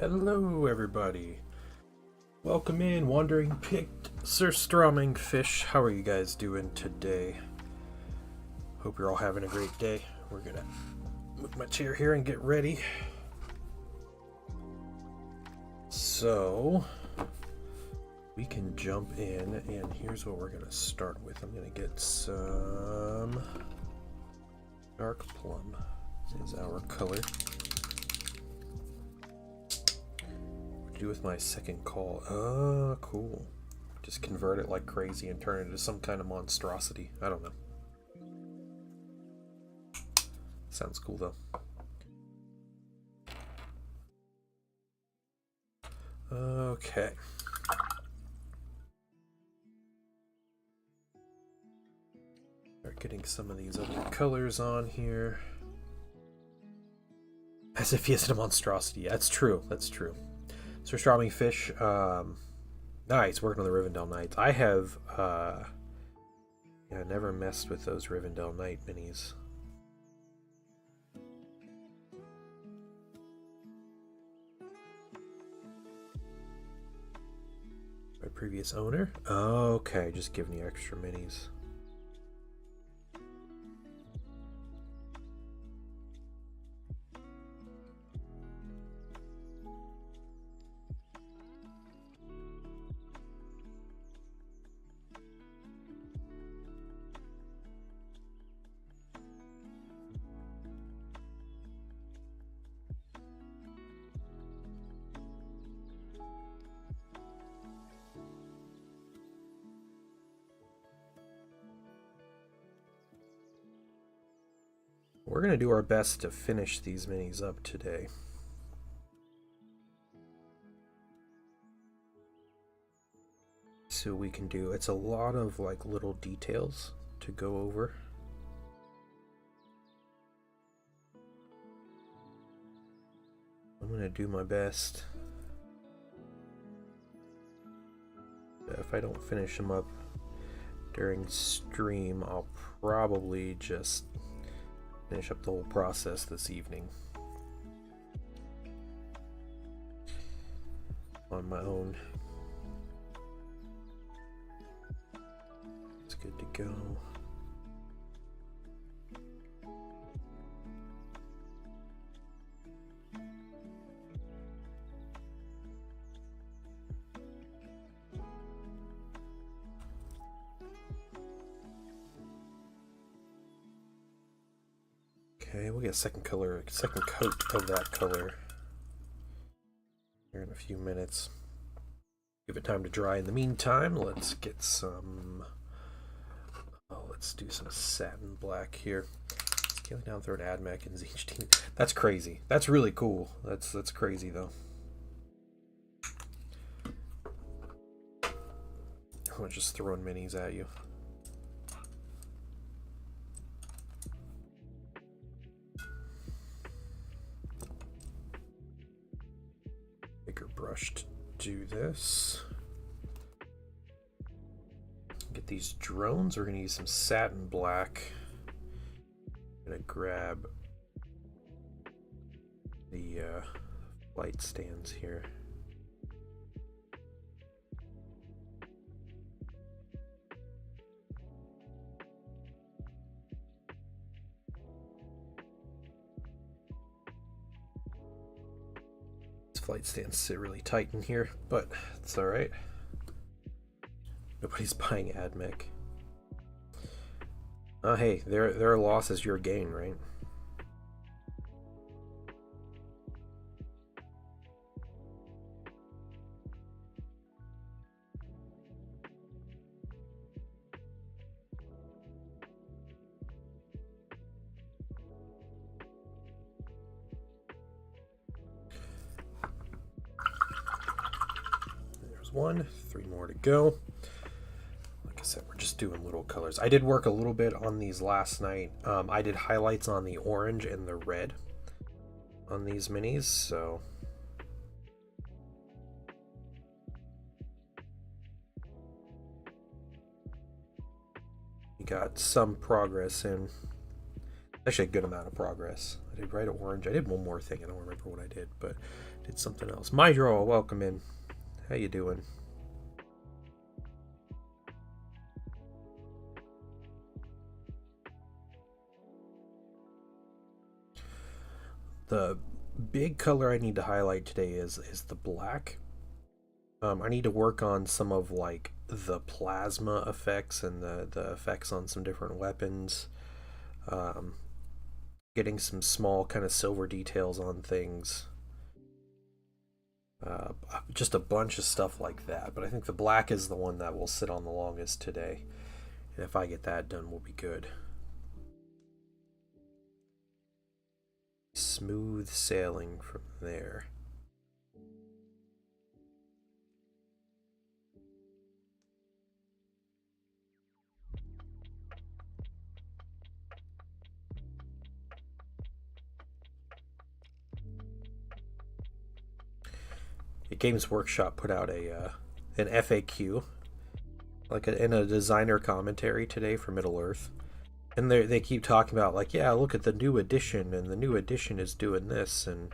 Hello, everybody. Welcome in, Wandering Picked Surströmming Fish. How are you guys doing today? Hope you're all having a great day. We're gonna move my chair here and get ready. So, we can jump in, and here's what we're gonna start with. I'm gonna get some dark plum. This is our color. Do with my second call. Oh, cool. Just convert it like crazy and turn it into some kind of monstrosity. I don't know. Sounds cool though. Okay. Start getting some of these other colors on here. As if he isn't a monstrosity. That's true. That's true. Surströmming Fish, nice, working on the Rivendell Knights. I have, never messed with those Rivendell Knight minis. My previous owner? Okay, just giving you extra minis. We're going to do our best to finish these minis up today. So we can do, it's a lot of like little details to go over. I'm going to do my best. If I don't finish them up during stream, I'll probably just finish up the whole process this evening on my own. It's good to go. Okay, we'll get a second coat of that color here in a few minutes. Give it time to dry. In the meantime, let's get some. Let's do some satin black here. Scaling down third Admech and ZHT. That's crazy. That's really cool. That's crazy though. I'm just throwing minis at you. Brush to do this. Get these drones. We're going to use some satin black. I'm going to grab the light stands here. Flight stands sit really tight in here, but it's all right. Nobody's buying Admech. Hey, their loss is your gain, right? One, 3 more to go. Like I said, we're just doing little colors. I did work a little bit on these last night. I did highlights on the orange and the red on these minis, so we got some progress in. Actually, a good amount of progress. I did red, orange. I did one more thing. I don't remember what I did, but I did something else. Mydro, welcome in. How you doing? The big color I need to highlight today is the black. I need to work on some of like the plasma effects and the effects on some different weapons. Getting some small kind of silver details on things. Just a bunch of stuff like that. But I think the black is the one that will sit on the longest today. And if I get that done, we'll be good. Smooth sailing from there. Games Workshop put out an FAQ, like in a designer commentary today for Middle Earth, and they keep talking about like, yeah, look at the new edition, and the new edition is doing this, and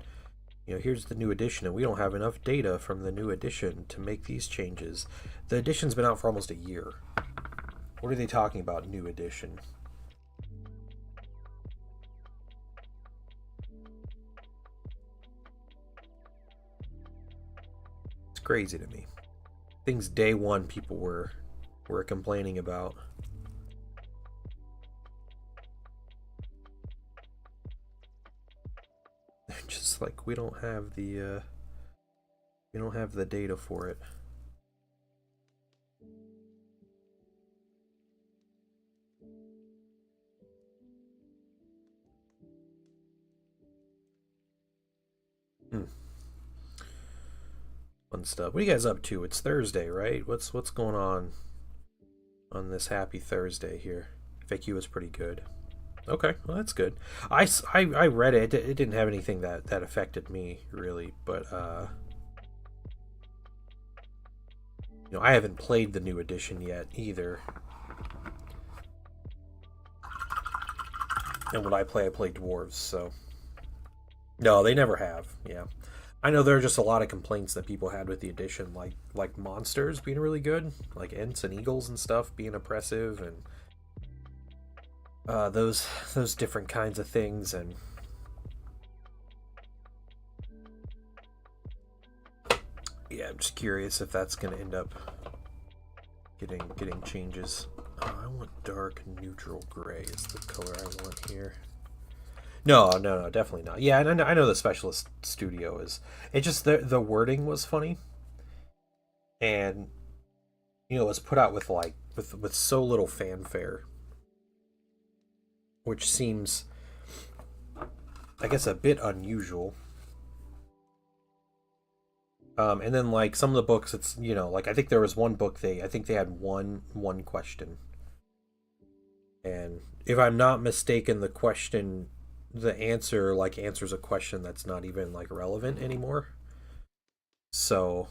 you know, here's the new edition, and we don't have enough data from the new edition to make these changes. The edition's been out for almost a year. What are they talking about, new edition? It's crazy to me. Things day one people were complaining about. They're just like, we don't have the data for it. Fun stuff. What are you guys up to? It's Thursday, right? What's going on this happy Thursday here? FAQ was pretty good. Okay, well that's good. I read it. It didn't have anything that affected me really, but you know, I haven't played the new edition yet either. And when I play dwarves, so no, they never have. Yeah. I know there are just a lot of complaints that people had with the edition, like monsters being really good, like ents and eagles and stuff being oppressive, and those different kinds of things. And yeah, I'm just curious if that's going to end up getting changes. I want dark neutral gray is the color I want here. No, definitely not. Yeah, and I know the Specialist Studio is. It just the wording was funny, and you know, it was put out with like with so little fanfare, which seems, I guess, a bit unusual. And then like some of the books, it's, you know, like I think there was one book I think they had one question, and if I'm not mistaken, the answer like answers a question that's not even like relevant anymore. So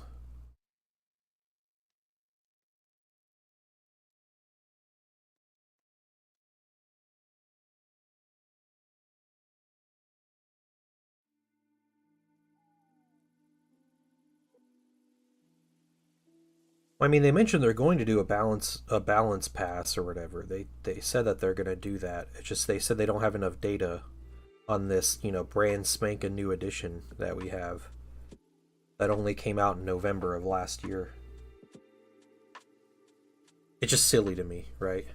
I mean, they mentioned they're going to do a balance pass or whatever. They said that they're going to do that. It's just they said they don't have enough data on this, you know, brand spanking new edition that we have that only came out in November of last year. It's just silly to me, right?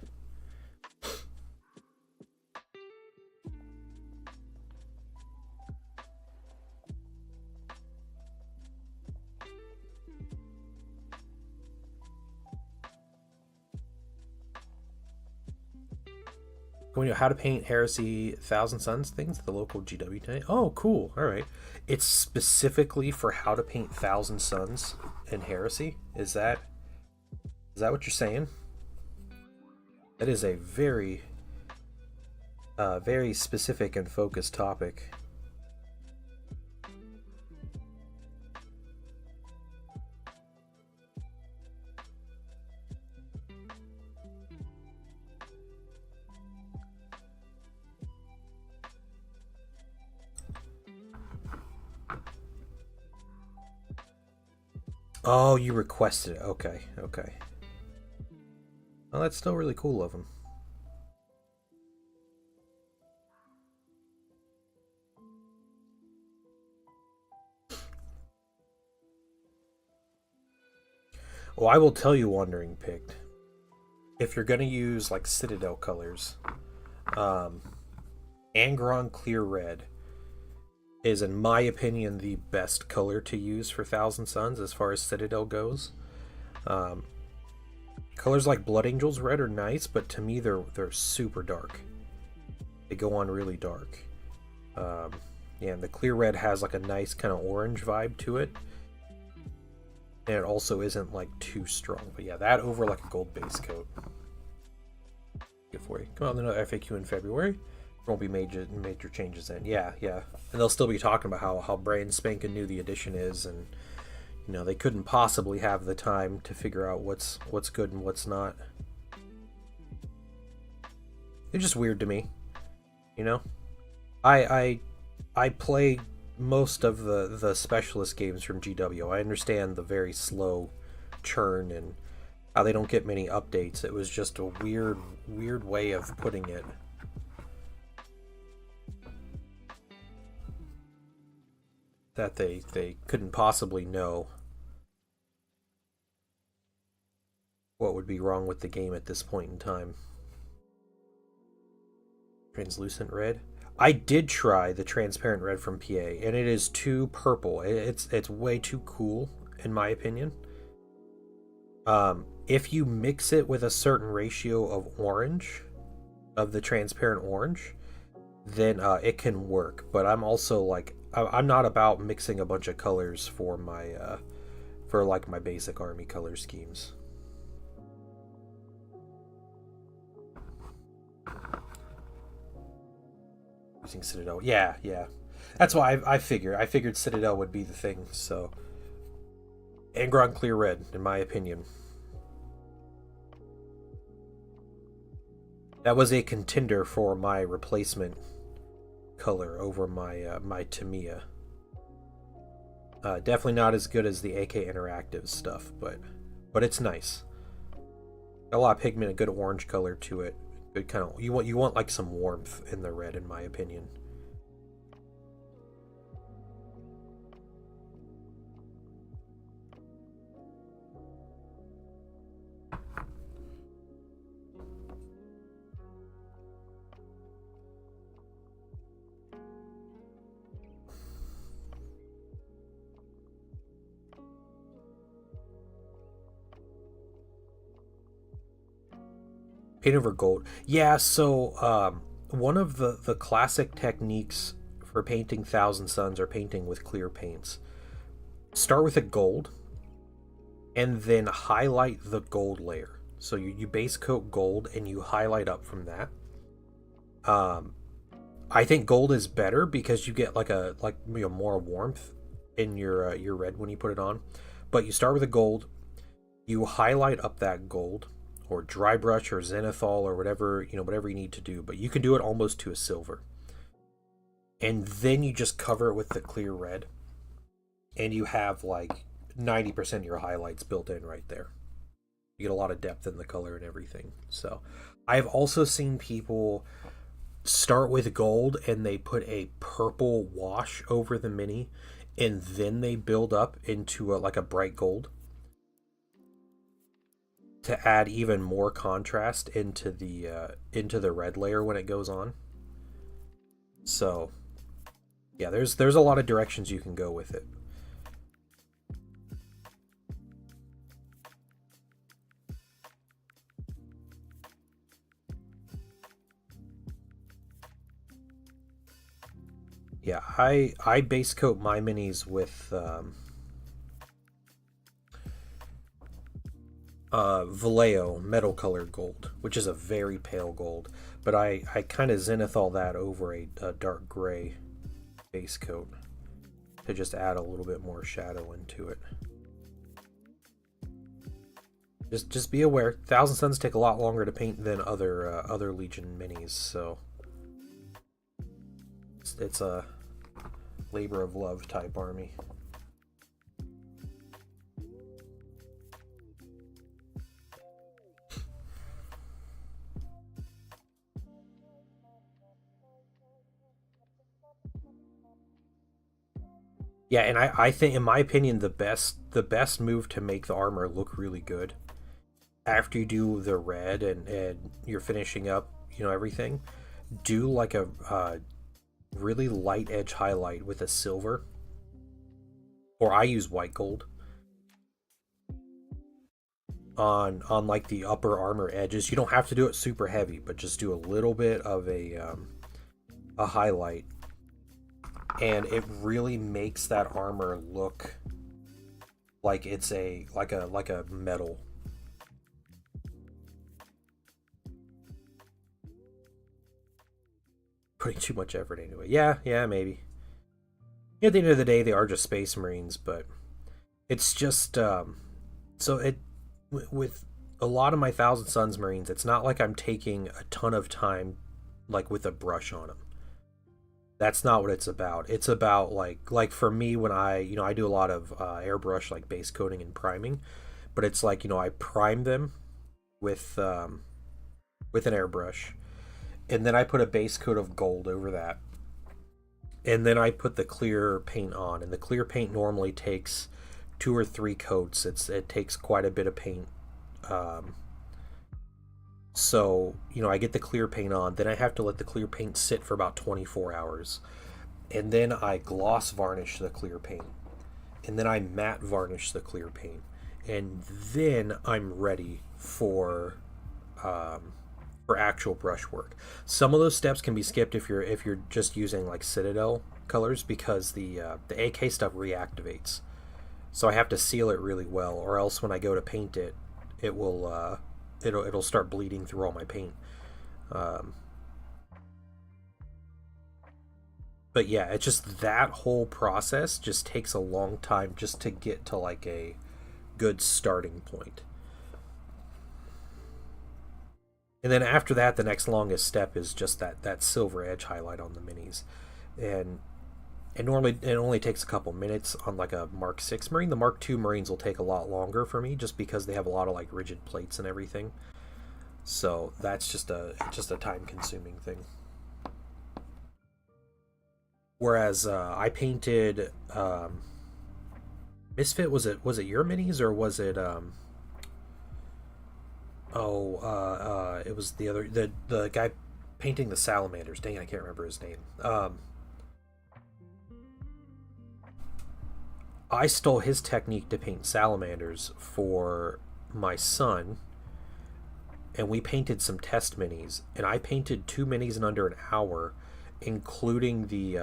Going to how to paint Heresy Thousand Suns things at the local GW tonight. Oh, cool. All right. It's specifically for how to paint Thousand Suns and Heresy. Is that what you're saying? That is a very specific and focused topic. Oh, you requested it. Okay, okay. Well, that's still really cool of him. Well, I will tell you, Wandering Pig, if you're going to use like Citadel colors, Angron Clear Red is, in my opinion, the best color to use for Thousand Suns as far as Citadel goes. Um, Colors like Blood Angels Red are nice, but to me they're super dark. They go on really dark. Yeah, and the Clear Red has like a nice kind of orange vibe to it. And it also isn't like too strong. But yeah, that over like a gold base coat. Good for you. Come on, another FAQ in February. There won't be major changes then. Yeah, yeah. And they'll still be talking about how brand spanking new the edition is, and you know, they couldn't possibly have the time to figure out what's good and what's not. It's just weird to me. You know? I play most of the specialist games from GW. I understand the very slow churn and how they don't get many updates. It was just a weird way of putting it. That they couldn't possibly know what would be wrong with the game at this point in time. Translucent red. I did try the transparent red from PA, and it is too purple. It's way too cool, in my opinion. If you mix it with a certain ratio of orange, of the transparent orange, then it can work. But I'm also like, I'm not about mixing a bunch of colors for my for like my basic army color schemes. Using Citadel, yeah, yeah. That's why I figured Citadel would be the thing. So, Angron Clear Red, in my opinion. That was a contender for my replacement color over my my Tamiya. Definitely not as good as the AK Interactive stuff, but it's nice. Got a lot of pigment, a good orange color to it. Good kind of, you want like some warmth in the red, in my opinion. Paint over gold. Yeah, so one of the classic techniques for painting Thousand Suns or painting with clear paints, start with a gold and then highlight the gold layer. So you base coat gold and you highlight up from that. I think gold is better because you get like more warmth in your red when you put it on. But you start with a gold, you highlight up that gold, or dry brush or zenithal or whatever whatever you need to do. But you can do it almost to a silver, and then you just cover it with the clear red, and you have like 90% of your highlights built in right there. You get a lot of depth in the color and everything. So I've also seen people start with gold and they put a purple wash over the mini, and then they build up into like a bright gold to add even more contrast into the red layer when it goes on. So yeah, there's a lot of directions you can go with it. Yeah, I base coat my minis with Vallejo metal colored gold, which is a very pale gold. But I kind of zenithal that over a dark gray base coat to just add a little bit more shadow into it. Just be aware, Thousand Suns take a lot longer to paint than other Legion minis, so it's a labor of love type army. Yeah, and I think, in my opinion, the best move to make the armor look really good after you do the red and you're finishing up, everything. Do like a really light edge highlight with a silver, or I use white gold on like the upper armor edges. You don't have to do it super heavy, but just do a little bit of a highlight, and it really makes that armor look like it's a metal. Putting too much effort into it. Yeah, yeah, maybe. At the end of the day, they are just Space Marines, but it's just so it with a lot of my Thousand Suns Marines, it's not like I'm taking a ton of time like with a brush on them. That's not what it's about. It's about like for me when I do a lot of airbrush like base coating and priming, but it's like I prime them with with an airbrush, and then I put a base coat of gold over that, and then I put the clear paint on, and the clear paint normally takes 2 or 3 coats. It takes quite a bit of paint. Um, so I get the clear paint on, then I have to let the clear paint sit for about 24 hours, and then I gloss varnish the clear paint, and then I matte varnish the clear paint, and then I'm ready um, for actual brushwork. Some of those steps can be skipped if you're just using like Citadel colors, because the AK stuff reactivates. So I have to seal it really well, or else when I go to paint it, it will it'll start bleeding through all my paint. Um, but yeah, it's just that whole process just takes a long time just to get to like a good starting point. And then after that, the next longest step is just that silver edge highlight on the minis, and normally it only takes a couple minutes on like a Mark 6 Marine. The Mark 2 Marines will take a lot longer for me just because they have a lot of like rigid plates and everything. So that's just a time consuming thing. Whereas I painted Misfit. Was it your minis, or was it it was the guy painting the salamanders. Dang, I can't remember his name. I stole his technique to paint salamanders for my son, and we painted some test minis. And I painted 2 minis in under an hour, including the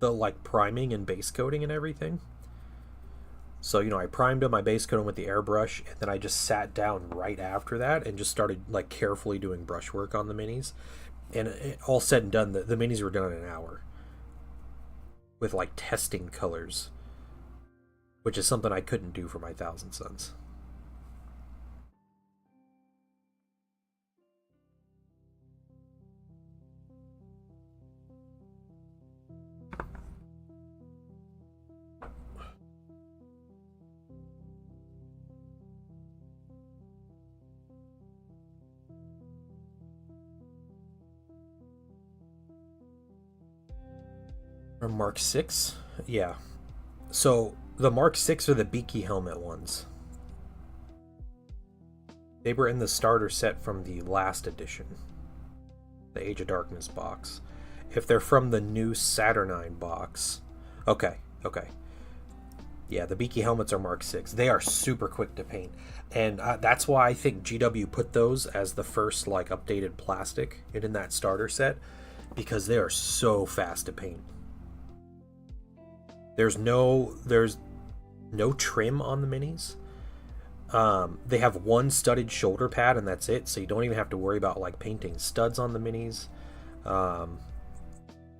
like priming and base coating and everything. So I primed up my base coat with the airbrush, and then I just sat down right after that and just started like carefully doing brushwork on the minis. And all said and done, the minis were done in an hour with like testing colors, which is something I couldn't do for my Thousand Suns. Or Mark 6? Yeah. So the Mark 6 are the beaky helmet ones. They were in the starter set from the last edition, the Age of Darkness box. If they're from the new Saturnine box, okay, okay, yeah, the beaky helmets are Mark 6. They are super quick to paint, and that's why I think GW put those as the first like updated plastic in that starter set, because they are so fast to paint. There's no trim on the minis. They have one studded shoulder pad, and that's it. So you don't even have to worry about like painting studs on the minis. Um,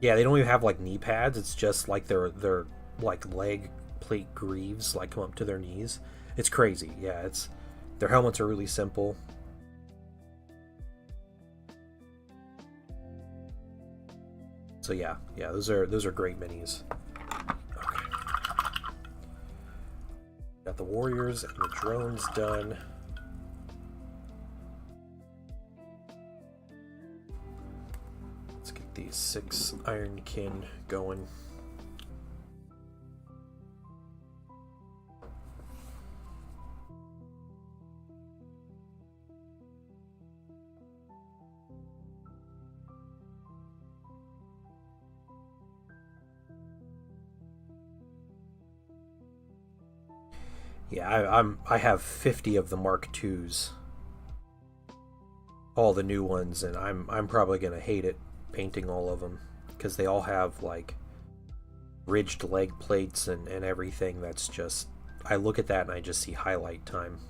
yeah, they don't even have like knee pads. It's just like their like leg plate greaves like come up to their knees. It's crazy. Yeah, it's their helmets are really simple. So yeah, yeah, those are great minis. Okay. Got the warriors and the drones done. Let's get these 6 Ironkin going. Yeah, I have 50 of the Mark IIs, all the new ones, and I'm probably gonna hate it painting all of them because they all have like ridged leg plates and everything. That's just, I look at that and I just see highlight time.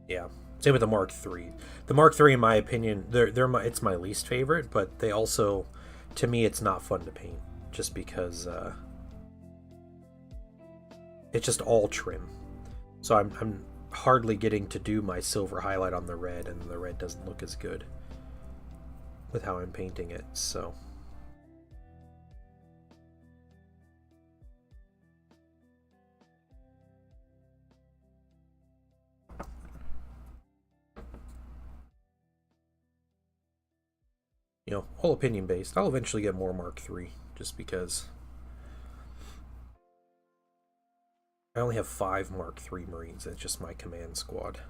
Yeah. Same with the Mark III. The Mark III, in my opinion, it's my least favorite, but they also, to me, it's not fun to paint just because it's just all trim. So I'm hardly getting to do my silver highlight on the red, and the red doesn't look as good with how I'm painting it. So all opinion based. I'll eventually get more Mark III just because I only have 5 Mark III Marines. It's just my command squad.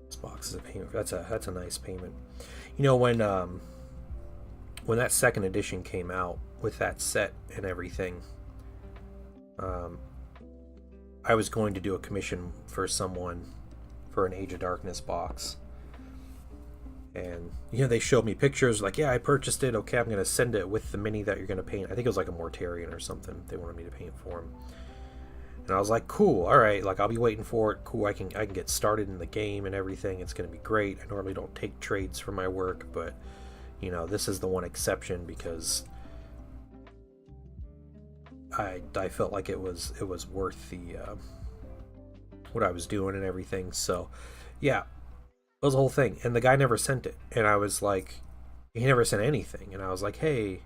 This box is a payment. That's a nice payment. When that second edition came out with that set and everything, um, I was going to do a commission for someone for an Age of Darkness box. And they showed me pictures like, yeah, I purchased it. Okay, I'm gonna send it with the mini that you're gonna paint. I think it was like a Mortarion or something. They wanted me to paint for him, and I was like, cool, all right. Like, I'll be waiting for it. Cool, I can get started in the game and everything. It's gonna be great. I normally don't take trades for my work, but this is the one exception because I felt like it was worth the what I was doing and everything. So yeah, it was the whole thing, and the guy never sent it, and I was like, he never sent anything, and I was like, hey,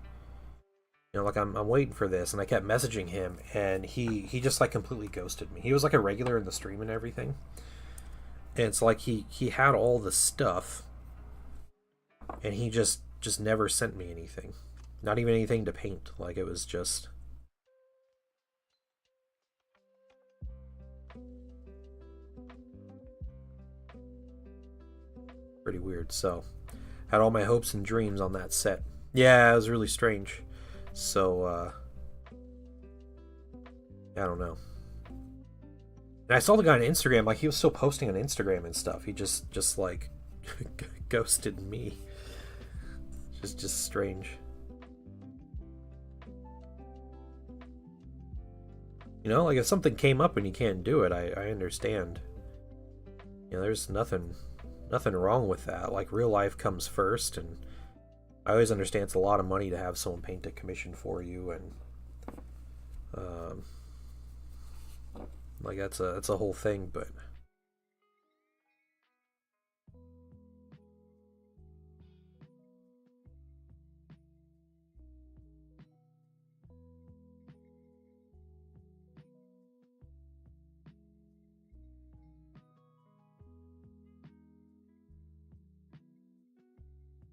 like I'm waiting for this, and I kept messaging him, and he just like completely ghosted me. He was like a regular in the stream and everything, and it's like he had all the stuff, and he just never sent me anything, not even anything to paint. Like, it was just pretty weird. So had all my hopes and dreams on that set. Yeah, it was really strange. So I don't know. And I saw the guy on Instagram, like, he was still posting on Instagram and stuff. He just like ghosted me. Just strange. Like, if something came up and you can't do it, I understand. There's nothing wrong with that. Like, real life comes first, and I always understand it's a lot of money to have someone paint a commission for you, and like, that's a whole thing. But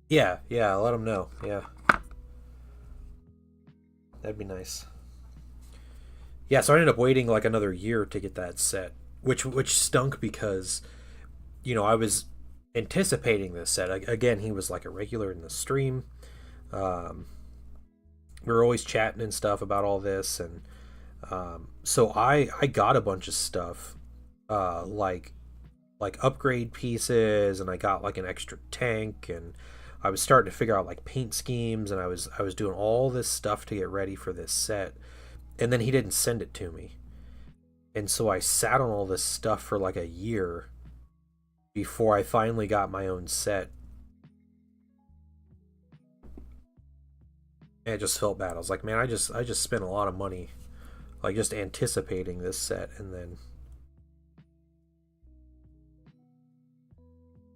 yeah, let them know. Yeah, that'd be nice. Yeah, so I ended up waiting like another year to get that set, which stunk because I was anticipating this set. Again, he was like a regular in the stream. Um, we were always chatting and stuff about all this, and so I got a bunch of stuff, like upgrade pieces, and I got like an extra tank, and I was starting to figure out like paint schemes, and I was doing all this stuff to get ready for this set, and then he didn't send it to me, And so I sat on all this stuff for like a year before I finally got my own set. And it just felt bad. I was like, man, I just spent a lot of money like just anticipating this set, and then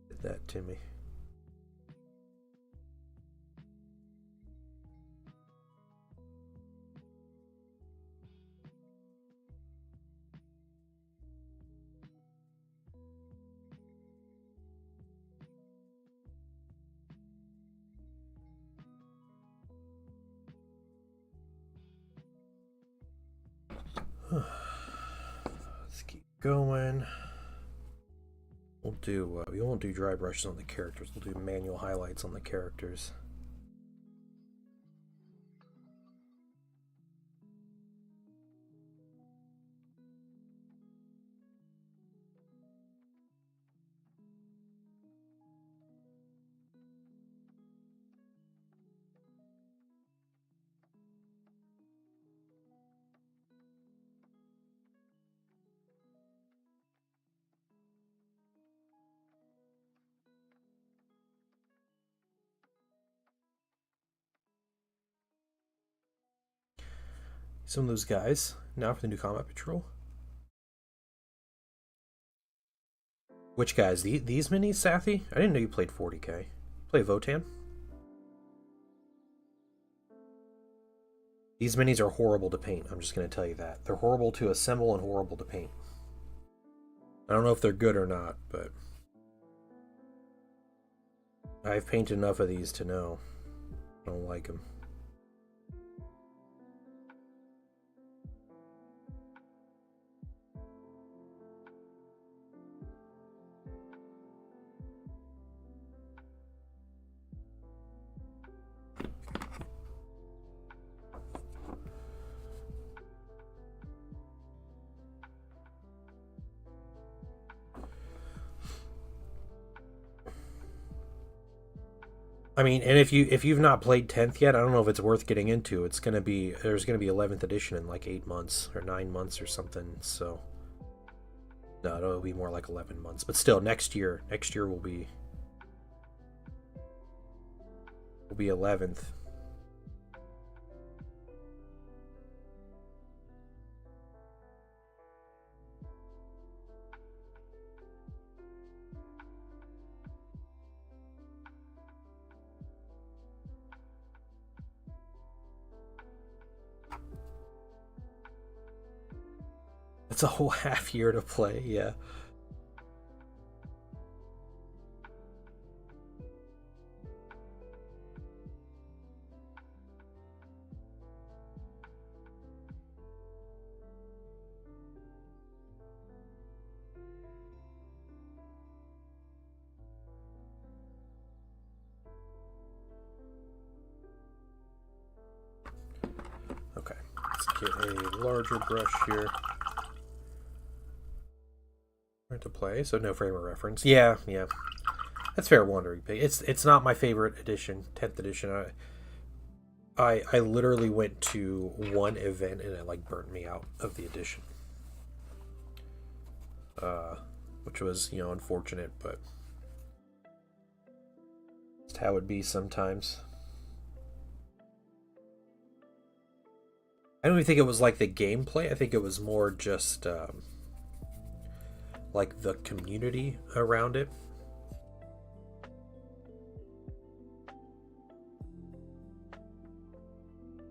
did that to me. Let's keep going. We'll do. We won't do dry brushes on the characters. We'll do manual highlights on the characters. Some of those guys. Now for the new Combat Patrol. Which guys? These minis, Sathi? I didn't know you played 40k. Play Votann? These minis are horrible to paint. I'm just going to tell you that. They're horrible to assemble and horrible to paint. I don't know if they're good or not, but I've painted enough of these to know. I don't like them. I mean, and if you've not played 10th yet, I don't know if it's worth getting into. There's gonna be 11th edition in like 8 months or 9 months or something. So no, it'll be more like 11 months. But still, next year will be 11th. It's a whole half year to play, yeah. Okay, let's get a larger brush here. To play, so no frame of reference. Yeah, that's fair. Wandering Pig. It's not my favorite edition. 10th edition. I literally went to one event and it like burnt me out of the edition. Which was unfortunate, but it's how it be sometimes. I don't even think it was like the gameplay. I think it was more just like the community around it.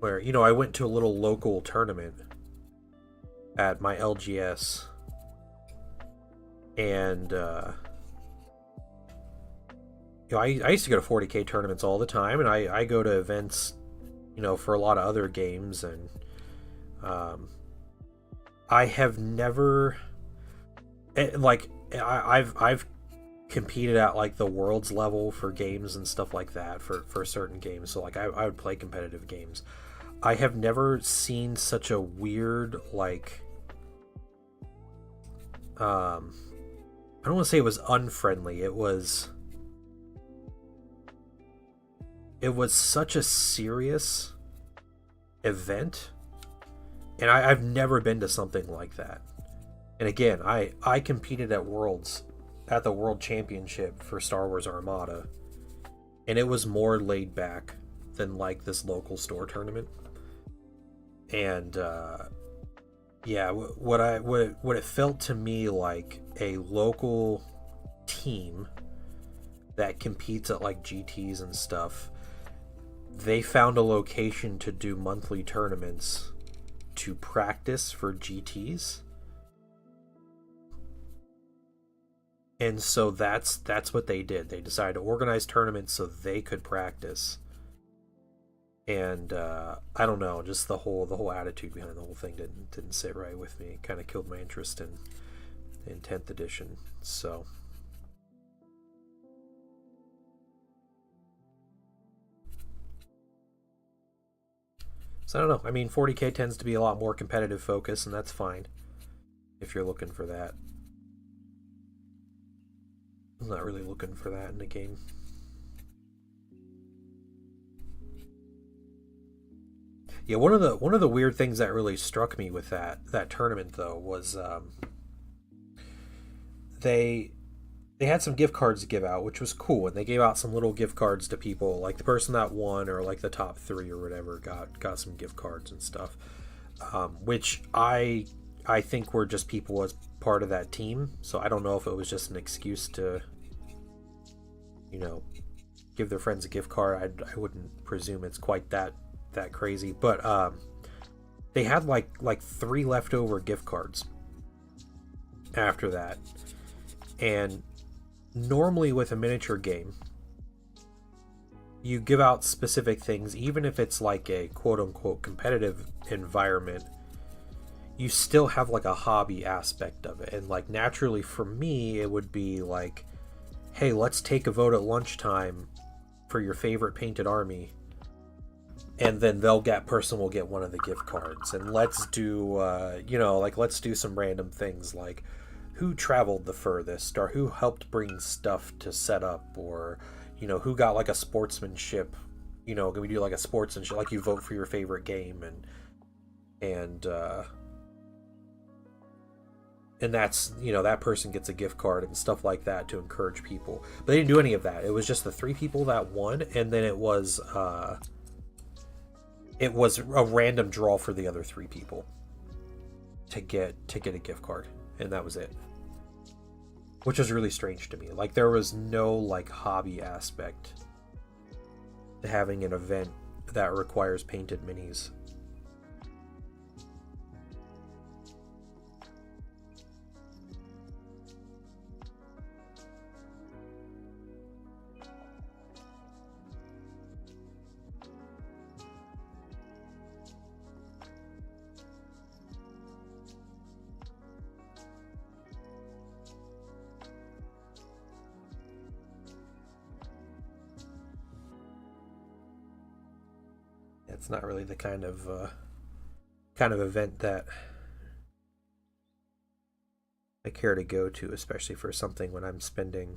Where, I went to a little local tournament at my LGS, and I used to go to 40k tournaments all the time, and I go to events, for a lot of other games, and I have never I've competed at like the world's level for games and stuff like that for certain games. So like I would play competitive games. I have never seen such a weird like I don't want to say it was unfriendly. It was such a serious event, and I've never been to something like that. And again, I competed at Worlds, at the World Championship for Star Wars Armada, and it was more laid back than like this local store tournament. And yeah, what it felt to me like a local team that competes at like GTs and stuff. They found a location to do monthly tournaments to practice for GTs. And so that's what they did. They decided to organize tournaments so they could practice. And I don't know, just the whole attitude behind the whole thing didn't sit right with me. It kind of killed my interest in 10th edition. So I don't know. I mean, 40k tends to be a lot more competitive focus, and that's fine if you're looking for that. I'm not really looking for that in the game. Yeah, one of the weird things that really struck me with that tournament though was they had some gift cards to give out, which was cool, and they gave out some little gift cards to people, like the person that won or like the top 3 or whatever got some gift cards and stuff, which I think were just people as part of that team. So I don't know if it was just an excuse to, give their friends a gift card. I wouldn't presume it's quite that crazy, but they had like 3 leftover gift cards after that. And normally with a miniature game, you give out specific things, even if it's like a quote-unquote competitive environment, you still have like a hobby aspect of it. And like naturally for me, it would be like, hey, let's take a vote at lunchtime for your favorite painted army, and then person will get one of the gift cards, and let's do let's do some random things like who traveled the furthest, or who helped bring stuff to set up, or who got like a sportsmanship, can we do like a sportsmanship, like you vote for your favorite game, and that's that person gets a gift card and stuff like that to encourage people. But they didn't do any of that. It was just the 3 people that won, and then it was a random draw for the other 3 people to get a gift card, and that was it. Which was really strange to me. Like, there was no like hobby aspect to having an event that requires painted minis. It's not really the kind of event that I care to go to, especially for something when I'm spending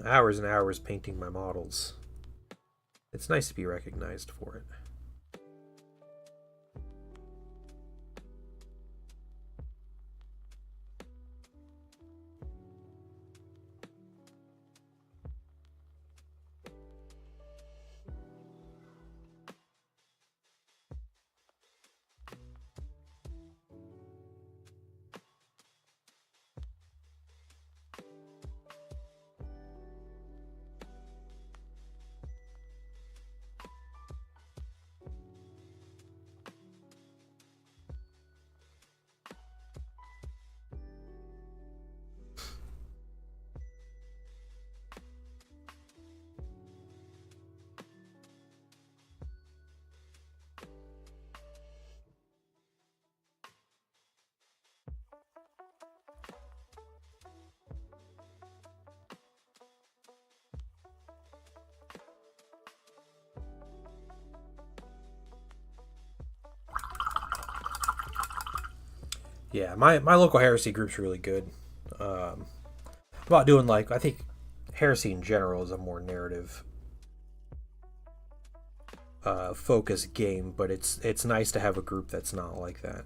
hours and hours painting my models. It's nice to be recognized for it. Yeah, my local heresy group's really good. About doing like, I think heresy in general is a more narrative focused game, but it's nice to have a group that's not like that.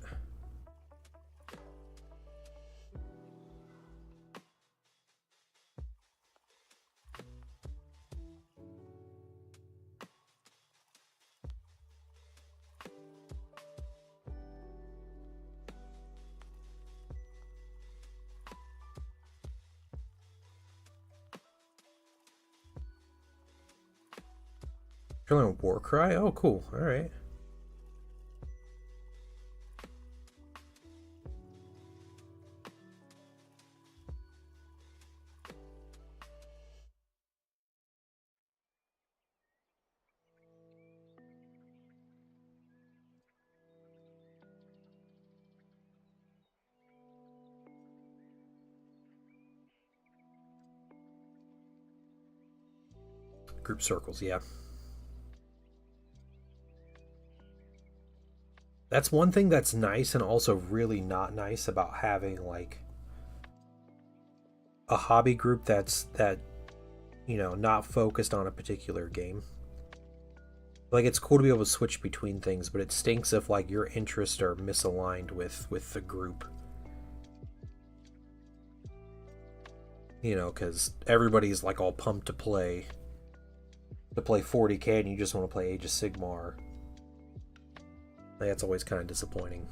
Trillium Warcry? Oh, cool. All right. Group circles, yeah. That's one thing that's nice and also really not nice about having like a hobby group that not focused on a particular game. Like, it's cool to be able to switch between things, but it stinks if like your interests are misaligned with the group. Because everybody's like all pumped to play 40K and you just want to play Age of Sigmar. That's always kind of disappointing.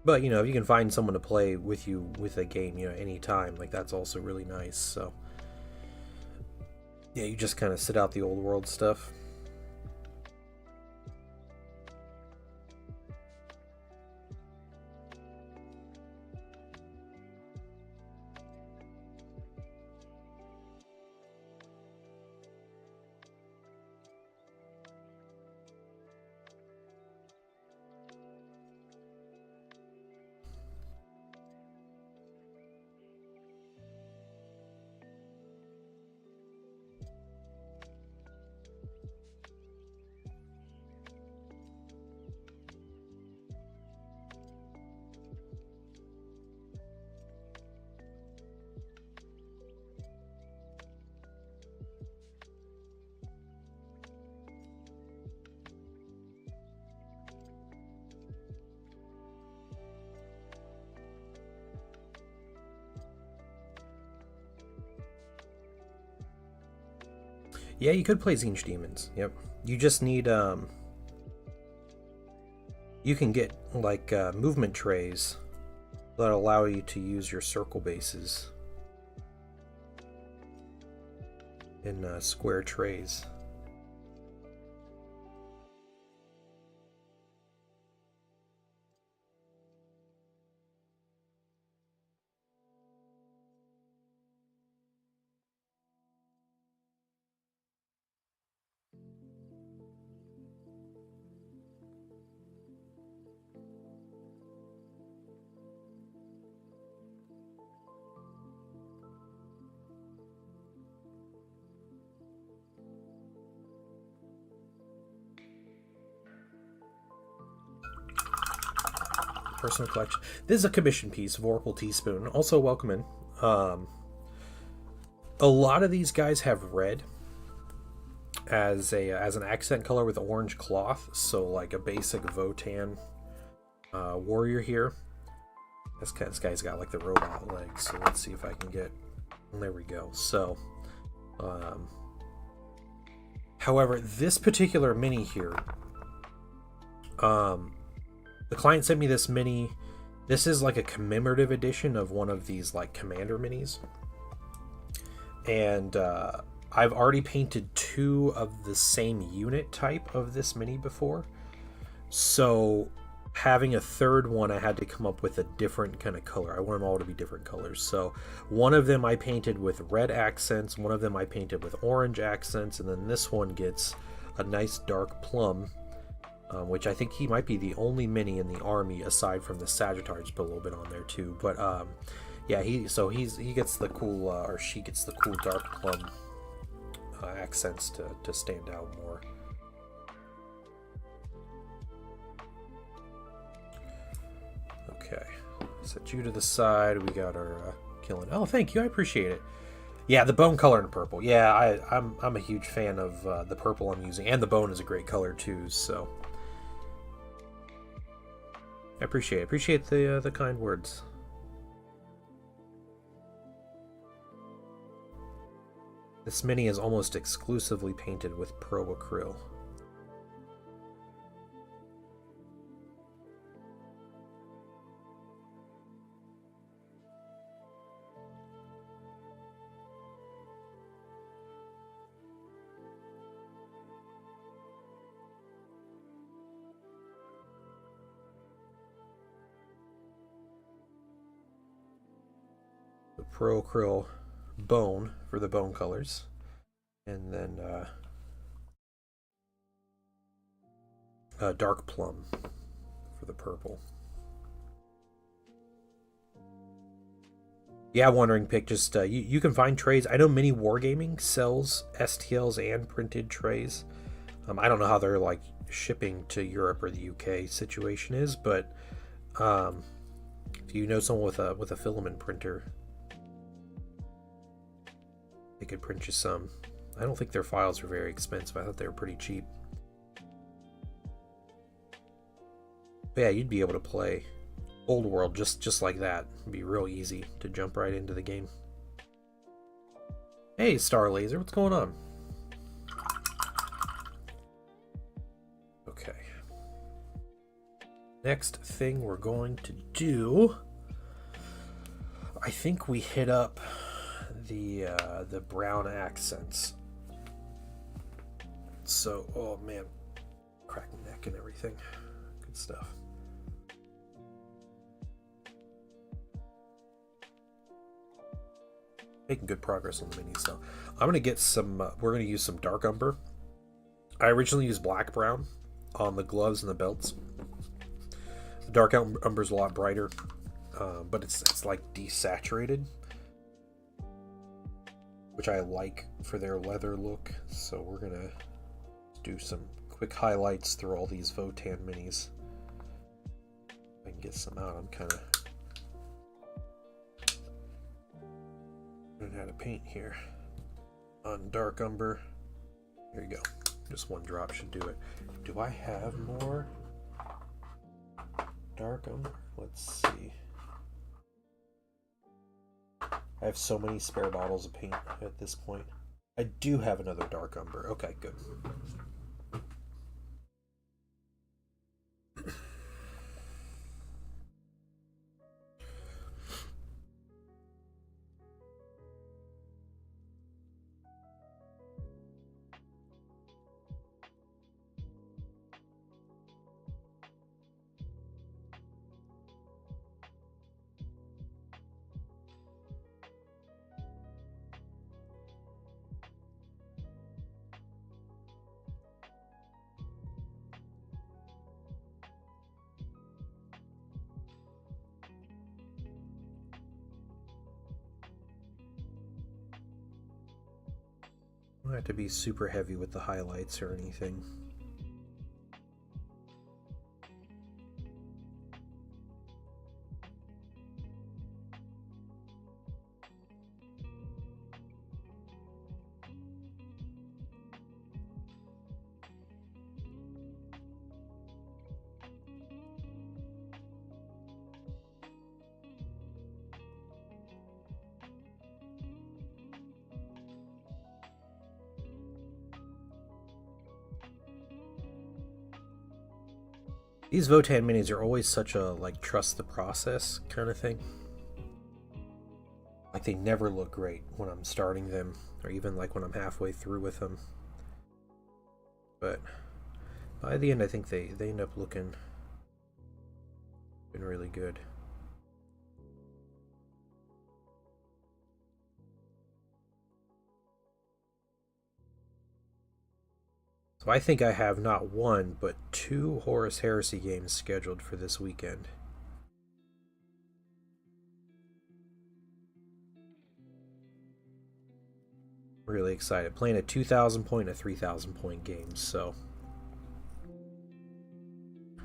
But if you can find someone to play with you with a game, anytime, like that's also really nice. So yeah, you just kind of sit out the old world stuff. Yeah, you could play Tzeentch Demons. Yep. You just need you can get like movement trays that allow you to use your circle bases in square trays. Personal collection. This is a commission piece of Oracle Teaspoon. Also welcome in. A lot of these guys have red as an accent color with orange cloth. So like a basic Votann warrior here. This guy's got like the robot legs. So let's see if I can get. There we go. So, however, this particular mini here, the client sent me this mini. This is like a commemorative edition of one of these like commander minis. And I've already painted 2 of the same unit type of this mini before. So having a third one, I had to come up with a different kind of color. I want them all to be different colors. So one of them I painted with red accents, one of them I painted with orange accents, and then this one gets a nice dark plum. Which I think he might be the only mini in the army aside from the Sagittars, put a little bit on there too. But yeah, he gets the cool or she gets the cool dark plum accents to stand out more. Okay, set you to the side. We got our killing. Oh, thank you. I appreciate it. Yeah, the bone color and purple. Yeah, I'm a huge fan of the purple I'm using, and the bone is a great color too. So I appreciate the kind words. This mini is almost exclusively painted with Pro Acryl. The Pro Acryl bone for the bone colors, and then dark plum for the purple. Yeah, Wandering Pick, just you can find trays. I know Mini Wargaming sells STLs and printed trays. I don't know how they're like shipping to Europe or the UK situation is, but if you know someone with a filament printer, they could print you some. I don't think their files are very expensive. I thought they were pretty cheap. But yeah, you'd be able to play Old World just like that. It'd be real easy to jump right into the game. Hey, Star Laser, what's going on? Okay. Next thing we're going to do, I think we hit up the brown accents. So, oh man, cracking neck and everything. Good stuff. Making good progress on the minis, so I'm gonna get some. We're gonna use some dark umber. I originally used black brown on the gloves and the belts. The dark umber is a lot brighter, but it's like desaturated, which I like for their leather look. So we're gonna do some quick highlights through all these Votan minis. If I can get some out, I'm kind of learn how to paint here on dark umber. Here you go. Just one drop should do it. Do I have more dark umber? Let's see. I have so many spare bottles of paint at this point. I do have another dark umber. Okay, good. I don't have to be super heavy with the highlights or anything. These Votan minis are always such a like trust the process kind of thing. Like they never look great when I'm starting them, or even like when I'm halfway through with them. But by the end, I think they end up looking really good. So I think I have not one, but 2 Horus Heresy games scheduled for this weekend. Really excited. Playing a 2,000 point and a 3,000 point game, so. I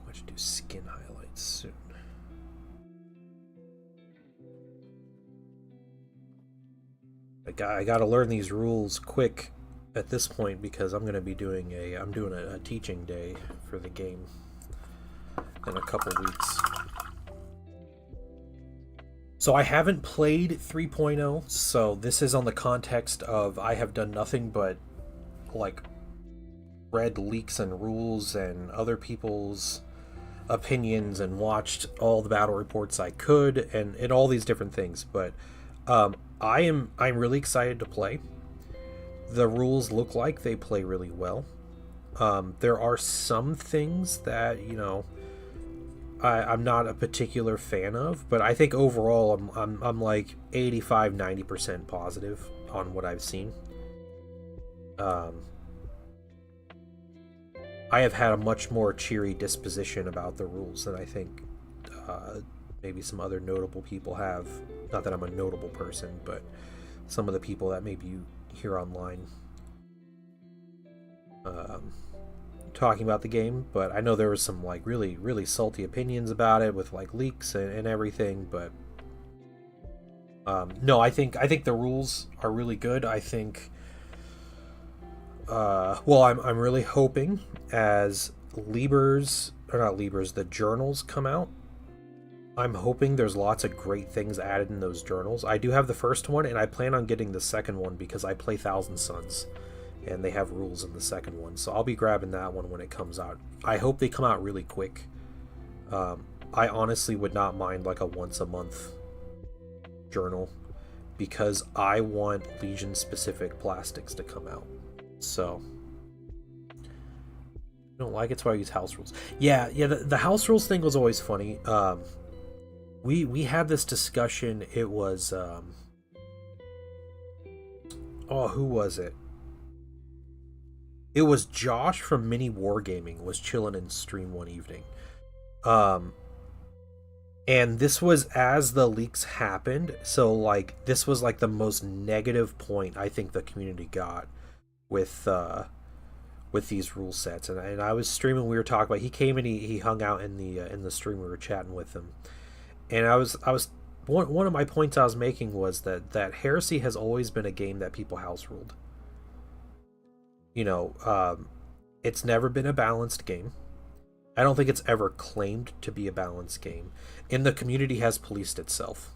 want to do skin highlights soon. I got to learn these rules quick at this point because I'm going to be doing a teaching day for the game in a couple weeks. So I haven't played 3.0, so this is on the context of I have done nothing but like read leaks and rules and other people's opinions and watched all the battle reports I could and all these different things. But I'm really excited to play. The rules look like they play really well. There are some things that, you know, I'm not a particular fan of, but I think overall I'm like 85-90% positive on what I've seen. I have had a much more cheery disposition about the rules than I think maybe some other notable people have. Not that I'm a notable person, but some of the people that maybe you hear online talking about the game. But I know there was some like really, really salty opinions about it with like leaks and everything. But no, I think the rules are really good. I think I'm really hoping as the journals come out, I'm hoping there's lots of great things added in those journals. I do have the first one, and I plan on getting the second one because I play Thousand Suns, and they have rules in the second one. So I'll be grabbing that one when it comes out. I hope they come out really quick. I honestly would not mind like a once-a-month journal because I want Legion-specific plastics to come out. So I don't like it, so I use house rules. Yeah, the house rules thing was always funny. We had this discussion. It was who was it? It was Josh from Mini Wargaming was chilling in stream one evening. And this was as the leaks happened, so like this was like the most negative point I think the community got with these rule sets, and I was streaming. We were talking about. He came and he hung out in the stream. We were chatting with him, and I was one of my points I was making was that Heresy has always been a game that people house ruled. You know, it's never been a balanced game. I don't think it's ever claimed to be a balanced game, and the community has policed itself.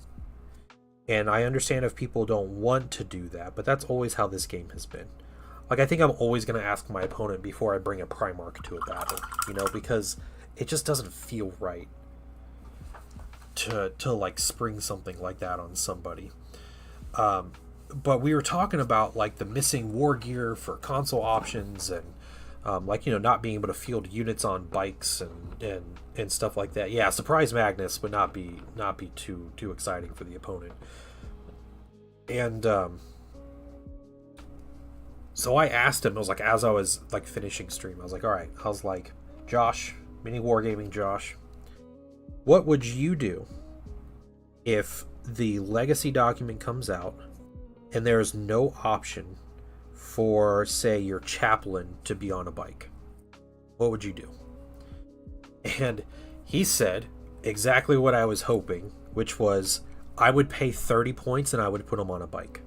And I understand if people don't want to do that, but that's always how this game has been. Like, I think I'm always going to ask my opponent before I bring a Primarch to a battle, you know, because it just doesn't feel right to like, spring something like that on somebody. But we were talking about, like, the missing war gear for console options and, like, you know, not being able to field units on bikes and stuff like that. Yeah, Surprise Magnus would not be too exciting for the opponent. And, so I asked him, I was like, as I was like finishing stream, I was like, all right, I was like, Josh, Mini Wargaming Josh, what would you do if the legacy document comes out and there's no option for, say, your chaplain to be on a bike? What would you do? And he said exactly what I was hoping, which was I would pay 30 points and I would put him on a bike.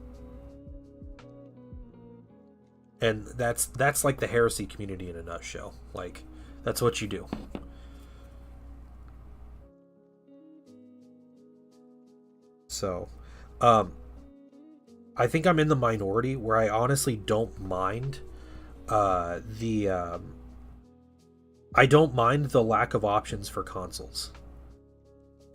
And that's like the Heresy community in a nutshell. Like, that's what you do. So, I think I'm in the minority where I honestly don't mind I don't mind the lack of options for consoles.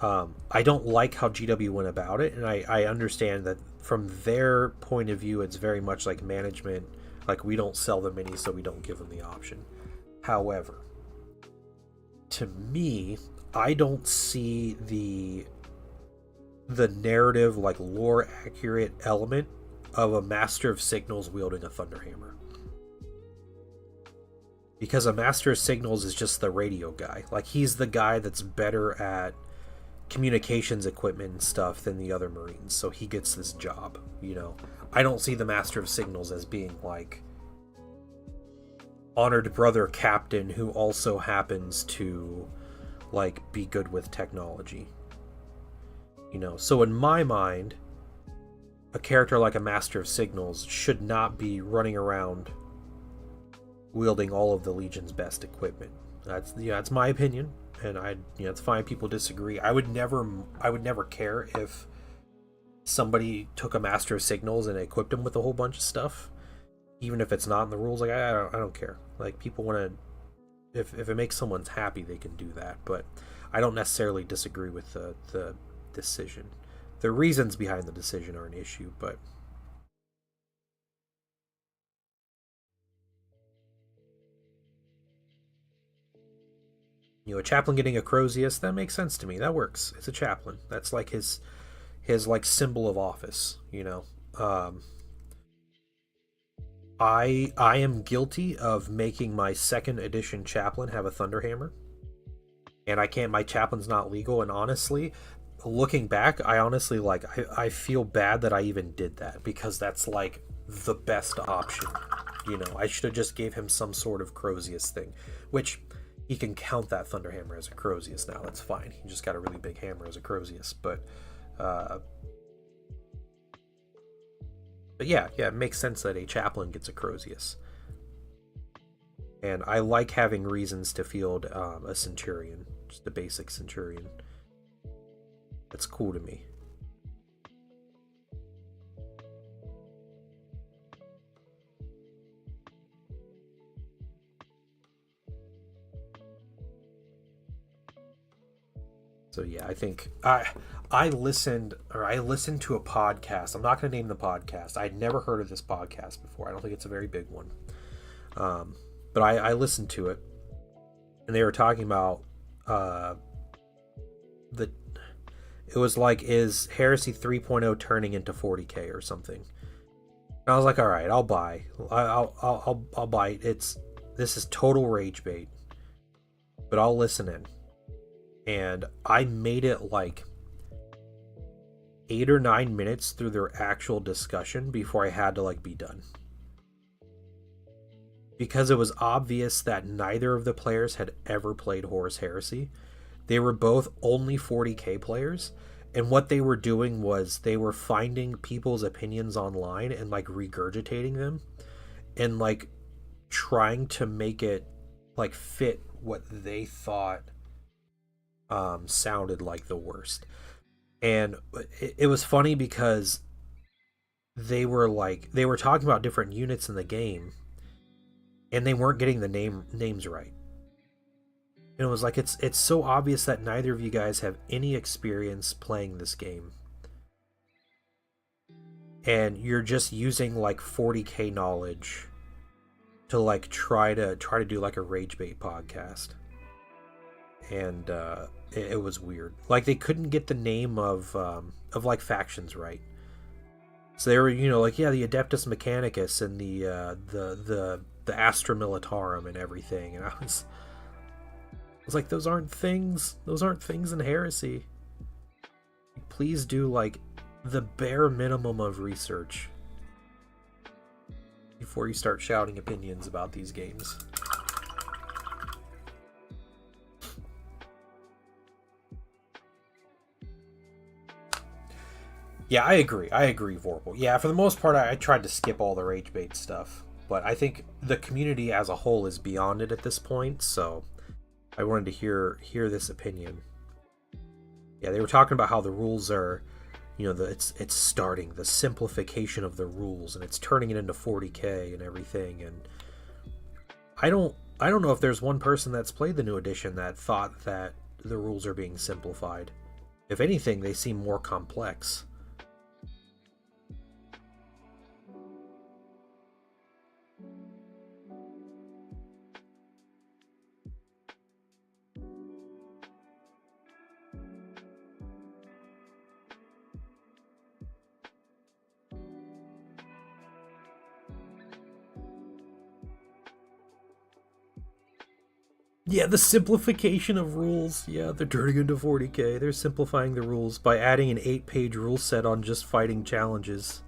I don't like how GW went about it, and I understand that from their point of view, it's very much like management. Like, we don't sell the minis, so we don't give them the option. However, to me, I don't see the narrative, like, lore accurate element of a Master of Signals wielding a Thunderhammer. Because a Master of Signals is just the radio guy. Like, he's the guy that's better at communications equipment and stuff than the other Marines, so he gets this job, you know. I don't see the Master of Signals as being like honored brother captain who also happens to like be good with technology, you know. So in my mind, a character like a Master of Signals should not be running around wielding all of the Legion's best equipment. That's my opinion, and it's fine. People disagree. I would never care if somebody took a Master of Signals and equipped him with a whole bunch of stuff, even if it's not in the rules. Like I don't care. Like people want to, if it makes someone happy, they can do that. But I don't necessarily disagree with the decision. The reasons behind the decision are an issue, but a chaplain getting a Crozius, that makes sense to me. That works. It's a chaplain. That's like his like symbol of office, I am guilty of making my second edition chaplain have a Thunderhammer. And I can't, my chaplain's not legal, and honestly, looking back, I feel bad that I even did that, because that's like the best option. I should have just gave him some sort of Crozius thing, which he can count that Thunderhammer as a Crozius now. That's fine. He just got a really big hammer as a Crozius, but yeah, it makes sense that a chaplain gets a Crozius. And I like having reasons to field a Centurion, just a basic Centurion. That's cool to me. So yeah, I think I listened to a podcast. I'm not going to name the podcast. I'd never heard of this podcast before. I don't think it's a very big one. But I listened to it, and they were talking about it was like, is Heresy 3.0 turning into 40K or something? And I was like, all right, I'll buy. I'll buy. This is total rage bait, but I'll listen in. And I made it like 8 or 9 minutes through their actual discussion before I had to like be done. Because it was obvious that neither of the players had ever played Horus Heresy. They were both only 40k players, and what they were doing was they were finding people's opinions online and like regurgitating them and like trying to make it like fit what they thought sounded like the worst. And it was funny because they were talking about different units in the game, and they weren't getting the names right. And it was like, it's so obvious that neither of you guys have any experience playing this game, and you're just using like 40k knowledge to like try to do like a rage bait podcast. And it was weird. Like they couldn't get the name of like factions right. So they were, like, yeah, the Adeptus Mechanicus and the Astra Militarum and everything. And I was like, those aren't things. Those aren't things in Heresy. Please do like the bare minimum of research before you start shouting opinions about these games. Yeah, I agree, Vorpal. Yeah, for the most part, I tried to skip all the rage bait stuff, but I think the community as a whole is beyond it at this point, so I wanted to hear this opinion. Yeah, they were talking about how the rules are, it's starting the simplification of the rules, and it's turning it into 40k and everything. And I don't know if there's one person that's played the new edition that thought that the rules are being simplified. If anything, they seem more complex. Yeah, the simplification of rules. Yeah, they're turning into 40k. They're simplifying the rules by adding an 8-page rule set on just fighting challenges.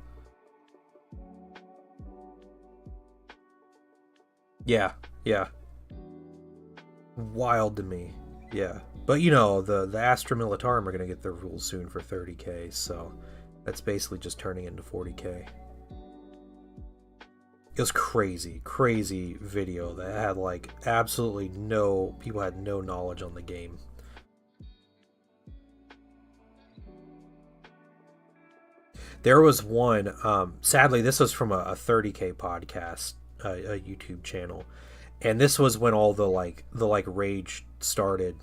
Yeah. Wild to me. Yeah. But the Astra Militarum are going to get their rules soon for 30k, so That's basically just turning into 40k. It was crazy video that had like absolutely no people had no knowledge on the game. There was one, sadly this was from a 30k podcast, a YouTube channel, and this was when all the rage started,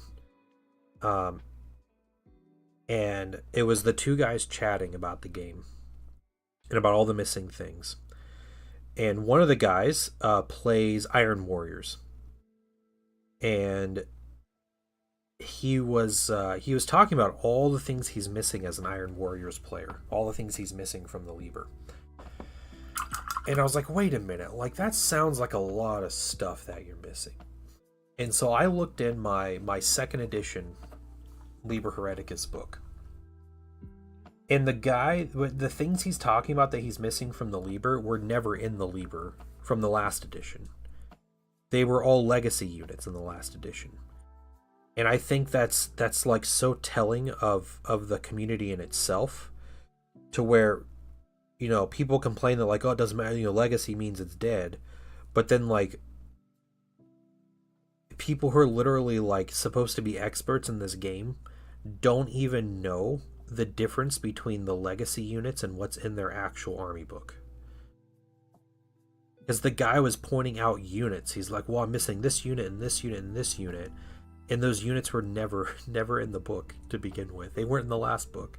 and it was the two guys chatting about the game and about all the missing things. And one of the guys plays Iron Warriors, and he was talking about all the things he's missing as an Iron Warriors player, all the things he's missing from the Liber. And I was like, wait a minute, like that sounds like a lot of stuff that you're missing. And so I looked in my second edition Liber Hereticus book. And the things he's talking about that he's missing from the Liber were never in the Liber from the last edition. They were all legacy units in the last edition. And I think that's like so telling of the community in itself, to where, you know, people complain that like, oh, it doesn't matter, you know, legacy means it's dead. But then like people who are literally like supposed to be experts in this game don't even know the difference between the legacy units and what's in their actual army book. Because the guy was pointing out units. He's like, well, I'm missing this unit and this unit and this unit. And those units were never in the book to begin with. They weren't in the last book.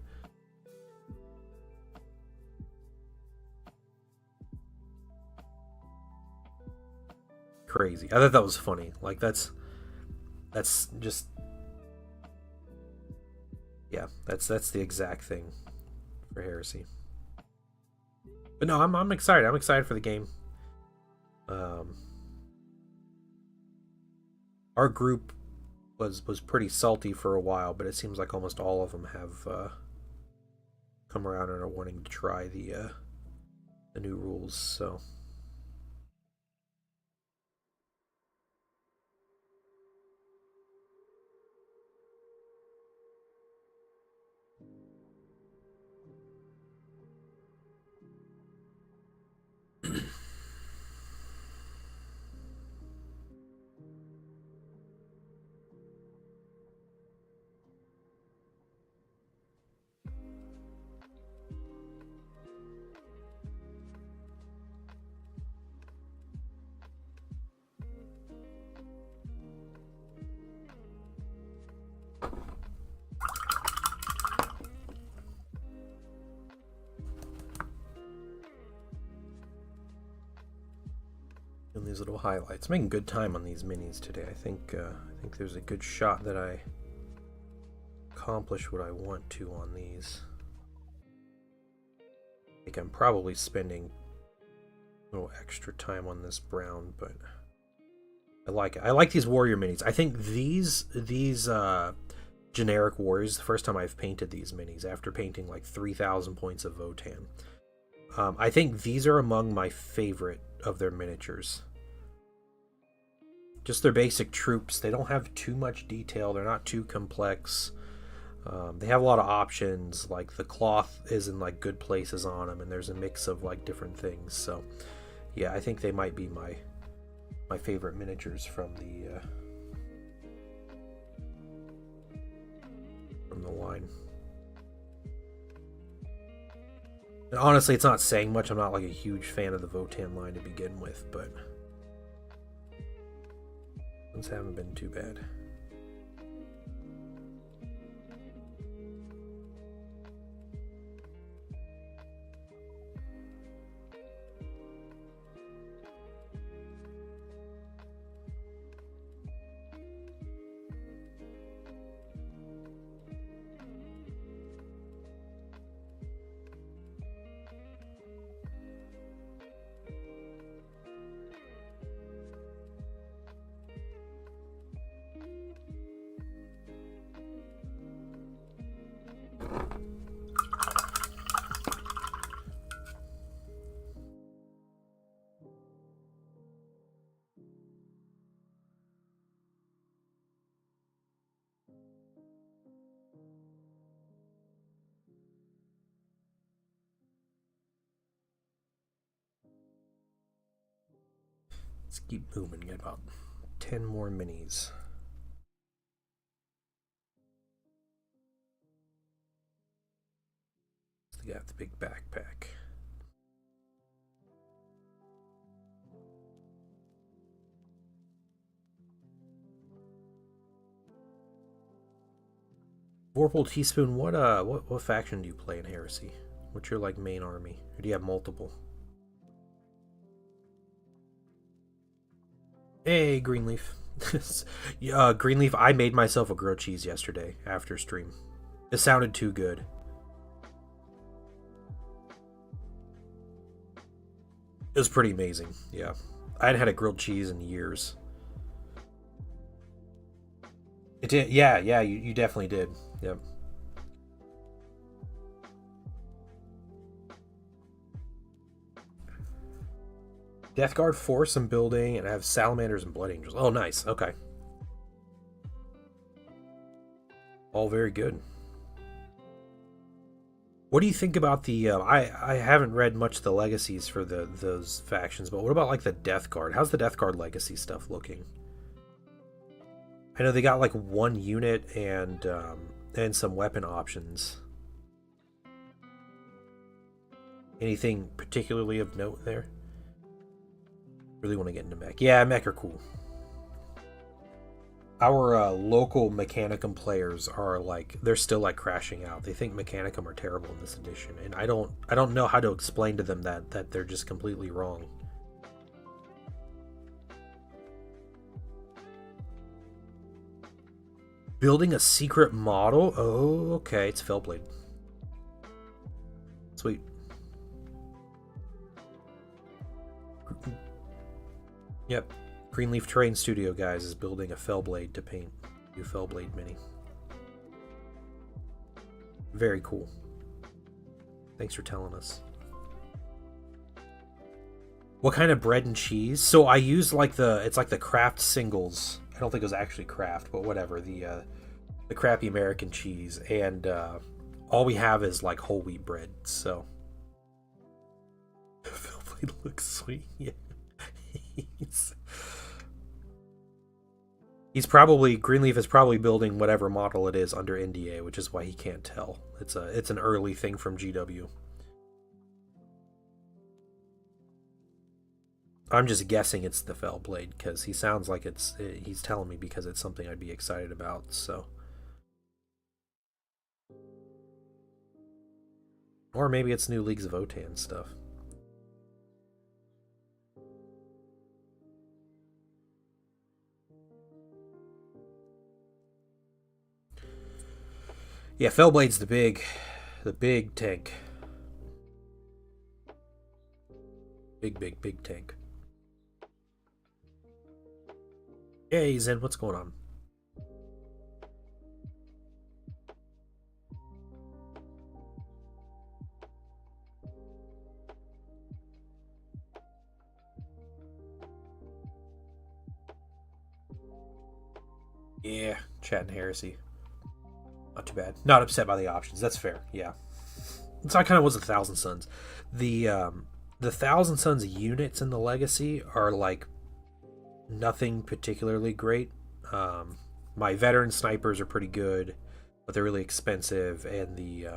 Crazy. I thought that was funny. Like that's just, yeah, that's the exact thing for Heresy. But no, I'm excited. I'm excited for the game. Our group was pretty salty for a while, but it seems like almost all of them have come around and are wanting to try the new rules. So. And these little highlights, making good time on these minis today. I think there's a good shot that I accomplish what I want to on these. I think I'm probably spending a little extra time on this brown, but I like it. I like these warrior minis. I think these generic warriors, the first time I've painted these minis after painting like 3,000 points of Votann. I think these are among my favorite of their miniatures. Just their basic troops. They don't have too much detail. They're not too complex. They have a lot of options. Like the cloth is in like good places on them, and there's a mix of like different things. So yeah, I think they might be my favorite miniatures from the line. And honestly, it's not saying much. I'm not like a huge fan of the Votann line to begin with, but ones haven't been too bad. Let's keep moving. Get about 10 more minis. They got the big backpack. Vorpal Teaspoon, what faction do you play in Heresy? What's your like main army? Or do you have multiple? Hey, Greenleaf. Greenleaf, I made myself a grilled cheese yesterday after stream. It sounded too good. It was pretty amazing, yeah. I hadn't had a grilled cheese in years. It did, yeah, you definitely did. Yep. Death Guard Force I'm building, and I have Salamanders and Blood Angels. Oh, nice. Okay. All very good. What do you think about the? I haven't read much of the legacies for those factions, but what about like the Death Guard? How's the Death Guard legacy stuff looking? I know they got like one unit and some weapon options. Anything particularly of note there? Really want to get into mech. Yeah, mech are cool. Our local Mechanicum players are like they're still like crashing out. They think Mechanicum are terrible in this edition, and I don't know how to explain to them that they're just completely wrong. Building a secret model? Oh, okay, it's Fellblade. Sweet. Yep. Greenleaf Terrain Studio, guys, is building a Fellblade to paint. New Fellblade mini. Very cool. Thanks for telling us. What kind of bread and cheese? So I use like it's like the Kraft singles. I don't think it was actually Kraft, but whatever. The crappy American cheese, and all we have is like whole wheat bread. So Fellblade looks sweet. Yeah. He's probably Greenleaf is probably building whatever model it is under NDA, which is why he can't tell. It's an early thing from GW. I'm just guessing it's the Fellblade because he sounds like he's telling me because it's something I'd be excited about. So, or maybe it's new Leagues of Votann stuff. Yeah, Fellblade's the big tank. Big tank. Hey, Zen, what's going on? Yeah, chat and heresy. Not too bad. Not upset by the options. That's fair. Yeah. So I kind of was a Thousand Suns. The Thousand Suns units in the Legacy are like nothing particularly great. My veteran snipers are pretty good, but they're really expensive, and the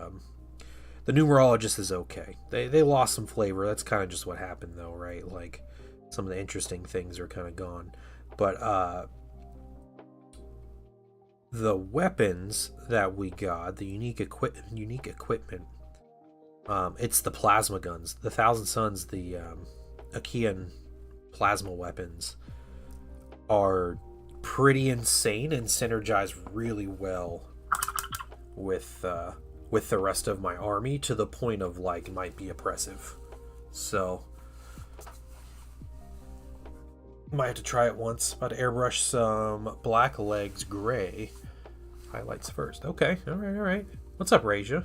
numerologist is okay. They lost some flavor. That's kind of just what happened, though, right? Like some of the interesting things are kind of gone. But the weapons that we got, the unique equipment, it's the plasma guns. The Thousand Suns, the Achaean plasma weapons are pretty insane and synergize really well with the rest of my army to the point of like might be oppressive. So might have to try it once. About to airbrush some Black Legs Gray highlights first. Okay, all right. What's up, Raja?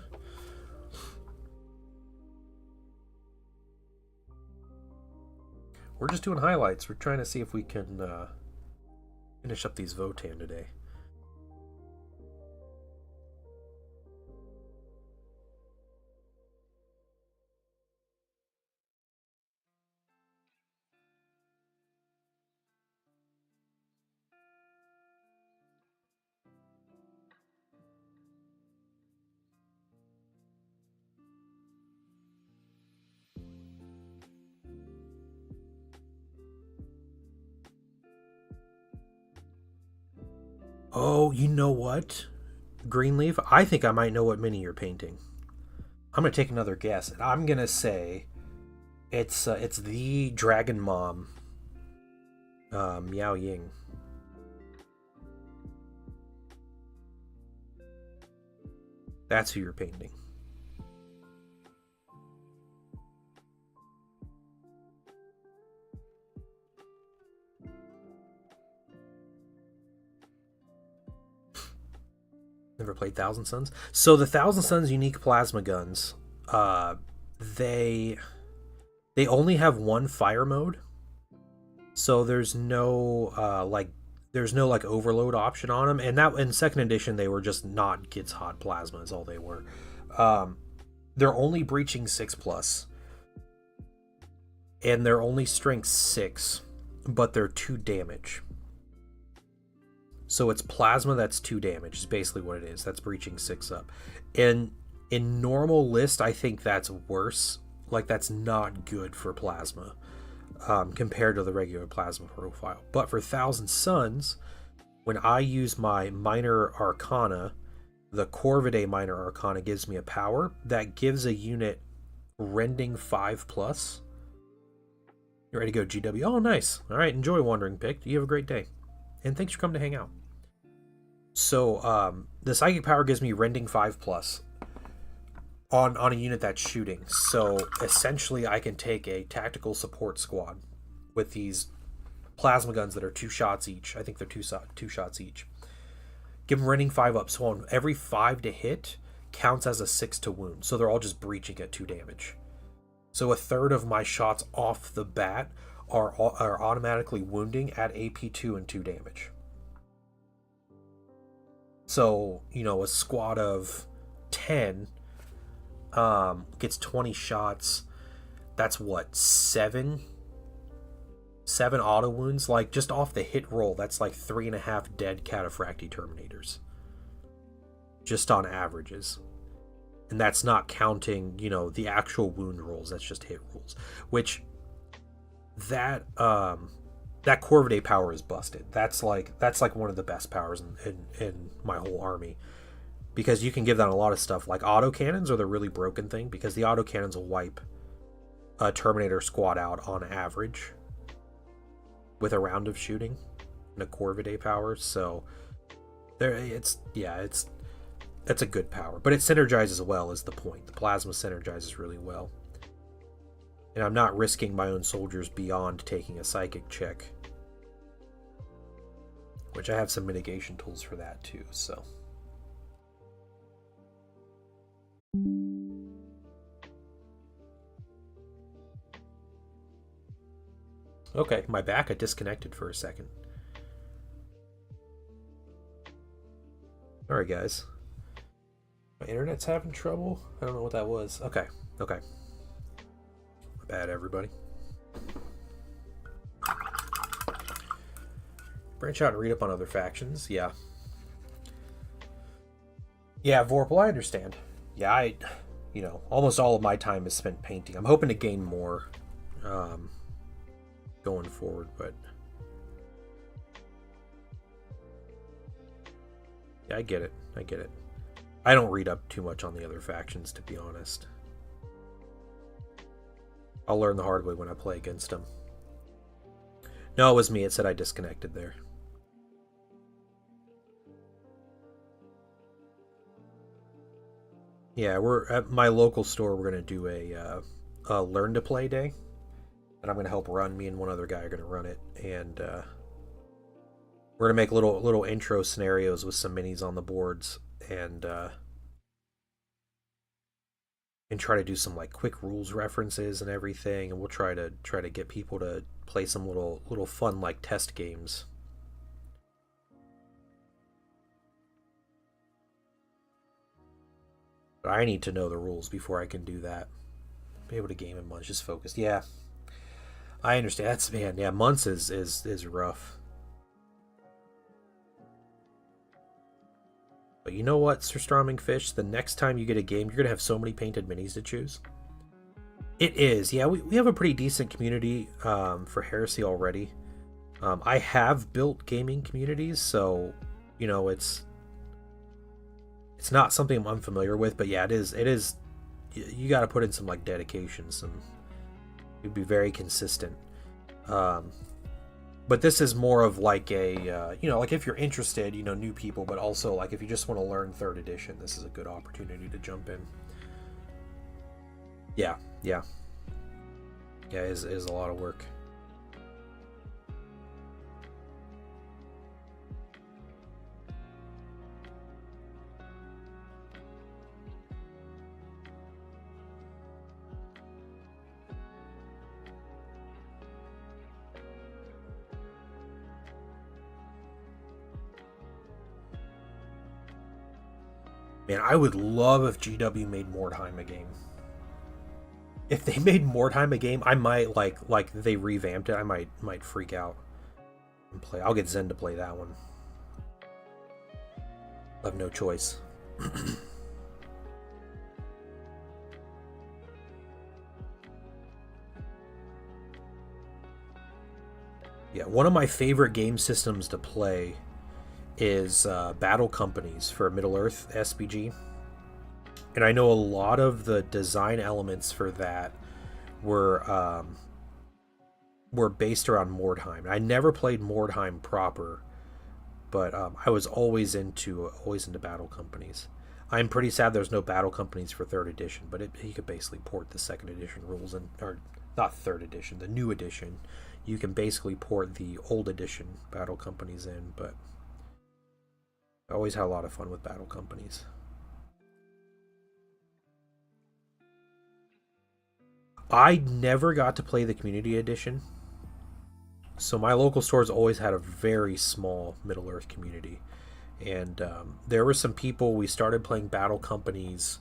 We're just doing highlights. We're trying to see if we can finish up these Votann today. Oh, you know what? Greenleaf, I think I might know what mini you're painting. I'm gonna take another guess. I'm gonna say it's the Dragon Mom, Miao Ying. That's who you're painting. Never played Thousand Suns. So the Thousand Suns unique plasma guns, they only have one fire mode. So there's no like overload option on them. And that in second edition they were just not gets hot plasma is all they were. They're only breaching 6+, and they're only strength 6, but they're 2 damage. So it's plasma that's 2 damage is basically what it is. That's breaching 6 up. And in normal list, I think that's worse. Like, that's not good for plasma compared to the regular plasma profile. But for Thousand Suns, when I use my Minor Arcana, the Corvidae Minor Arcana gives me a power that gives a unit rending 5+. You ready to go, GW? Oh, nice. All right, enjoy Wandering Pick. You have a great day. And thanks for coming to hang out. So the Psychic Power gives me rending 5+ on a unit that's shooting. So essentially I can take a tactical support squad with these plasma guns that are 2 shots each. I think they're 2 shots each. Give them rending 5 up. So on every 5 to hit counts as a 6 to wound. So they're all just breaching at 2 damage. So a third of my shots off the bat are automatically wounding at AP2 and 2 damage. So, you know, a squad of 10 gets 20 shots. That's what, 7 auto wounds? Like, just off the hit roll, that's like 3.5 dead Cataphractii Terminators. Just on averages. And that's not counting, you know, the actual wound rolls. That's just hit rolls. Which, that Corvidae power is busted. That's like one of the best powers in my whole army. Because you can give that a lot of stuff. Like autocannons are the really broken thing, because the autocannons will wipe a Terminator squad out on average with a round of shooting and a Corvidae power. So it's a good power. But it synergizes well is the point. The plasma synergizes really well. And I'm not risking my own soldiers beyond taking a psychic check. Which I have some mitigation tools for that too, so. Okay, my back got disconnected for a second. Alright guys. My internet's having trouble. I don't know what that was. Okay. My bad, everybody. Branch out and read up on other factions. Yeah, Vorpal, I understand. Yeah, almost all of my time is spent painting. I'm hoping to gain more going forward, but yeah, I get it. I don't read up too much on the other factions, to be honest. I'll learn the hard way when I play against them. No, it was me. It said I disconnected there. Yeah, we're at my local store. We're gonna do a learn to play day, and I'm gonna help run. Me and one other guy are gonna run it, and we're gonna make little intro scenarios with some minis on the boards, and try to do some like quick rules references and everything, and we'll try to get people to play some little fun like test games. But I need to know the rules before I can do that. Be able to game in months, just focused. Yeah, I understand. That's yeah. Months is rough. But you know what, Sir Stroming Fish? The next time you get a game, you're gonna have so many painted minis to choose. It is, yeah. We have a pretty decent community for Heresy already. I have built gaming communities, so you know, it's not something I'm unfamiliar with, but yeah, it is you got to put in some like dedication, some you'd be very consistent. Um, but this is more of like a you know, like if you're interested, you know, new people, but also like if you just want to learn third edition, this is a good opportunity to jump in. Yeah, yeah, yeah. It is a lot of work. Man, I would love if GW made Mordheim a game. If they made Mordheim a game, I might like they revamped it. I might freak out and play. I'll get Zen to play that one. I have no choice. Yeah, one of my favorite game systems to play is Battle Companies for Middle Earth SBG. And I know a lot of the design elements for that were were based around Mordheim. I never played Mordheim proper, but I was always into Battle Companies. I'm pretty sad there's no Battle Companies for third edition, but he could basically port the second edition rules and or not third edition, the new edition. You can basically port the old edition Battle Companies in, but I always had a lot of fun with Battle Companies. I never got to play the community edition. So my local stores always had a very small Middle Earth community. And there were some people, we started playing Battle Companies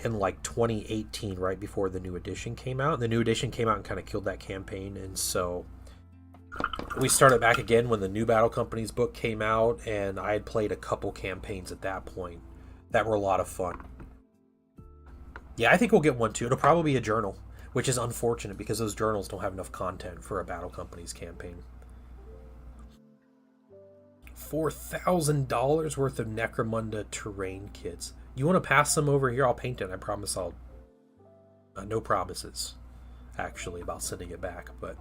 in like 2018, right before the new edition came out. And the new edition came out and kind of killed that campaign. And so we started back again when the new Battle Companies book came out. And I had played a couple campaigns at that point that were a lot of fun. Yeah, I think we'll get one too. It'll probably be a journal, which is unfortunate because those journals don't have enough content for a Battle Companies campaign. $4,000 worth of Necromunda terrain kits. You want to pass them over here? I'll paint it. I promise I'll. No promises, actually, about sending it back, but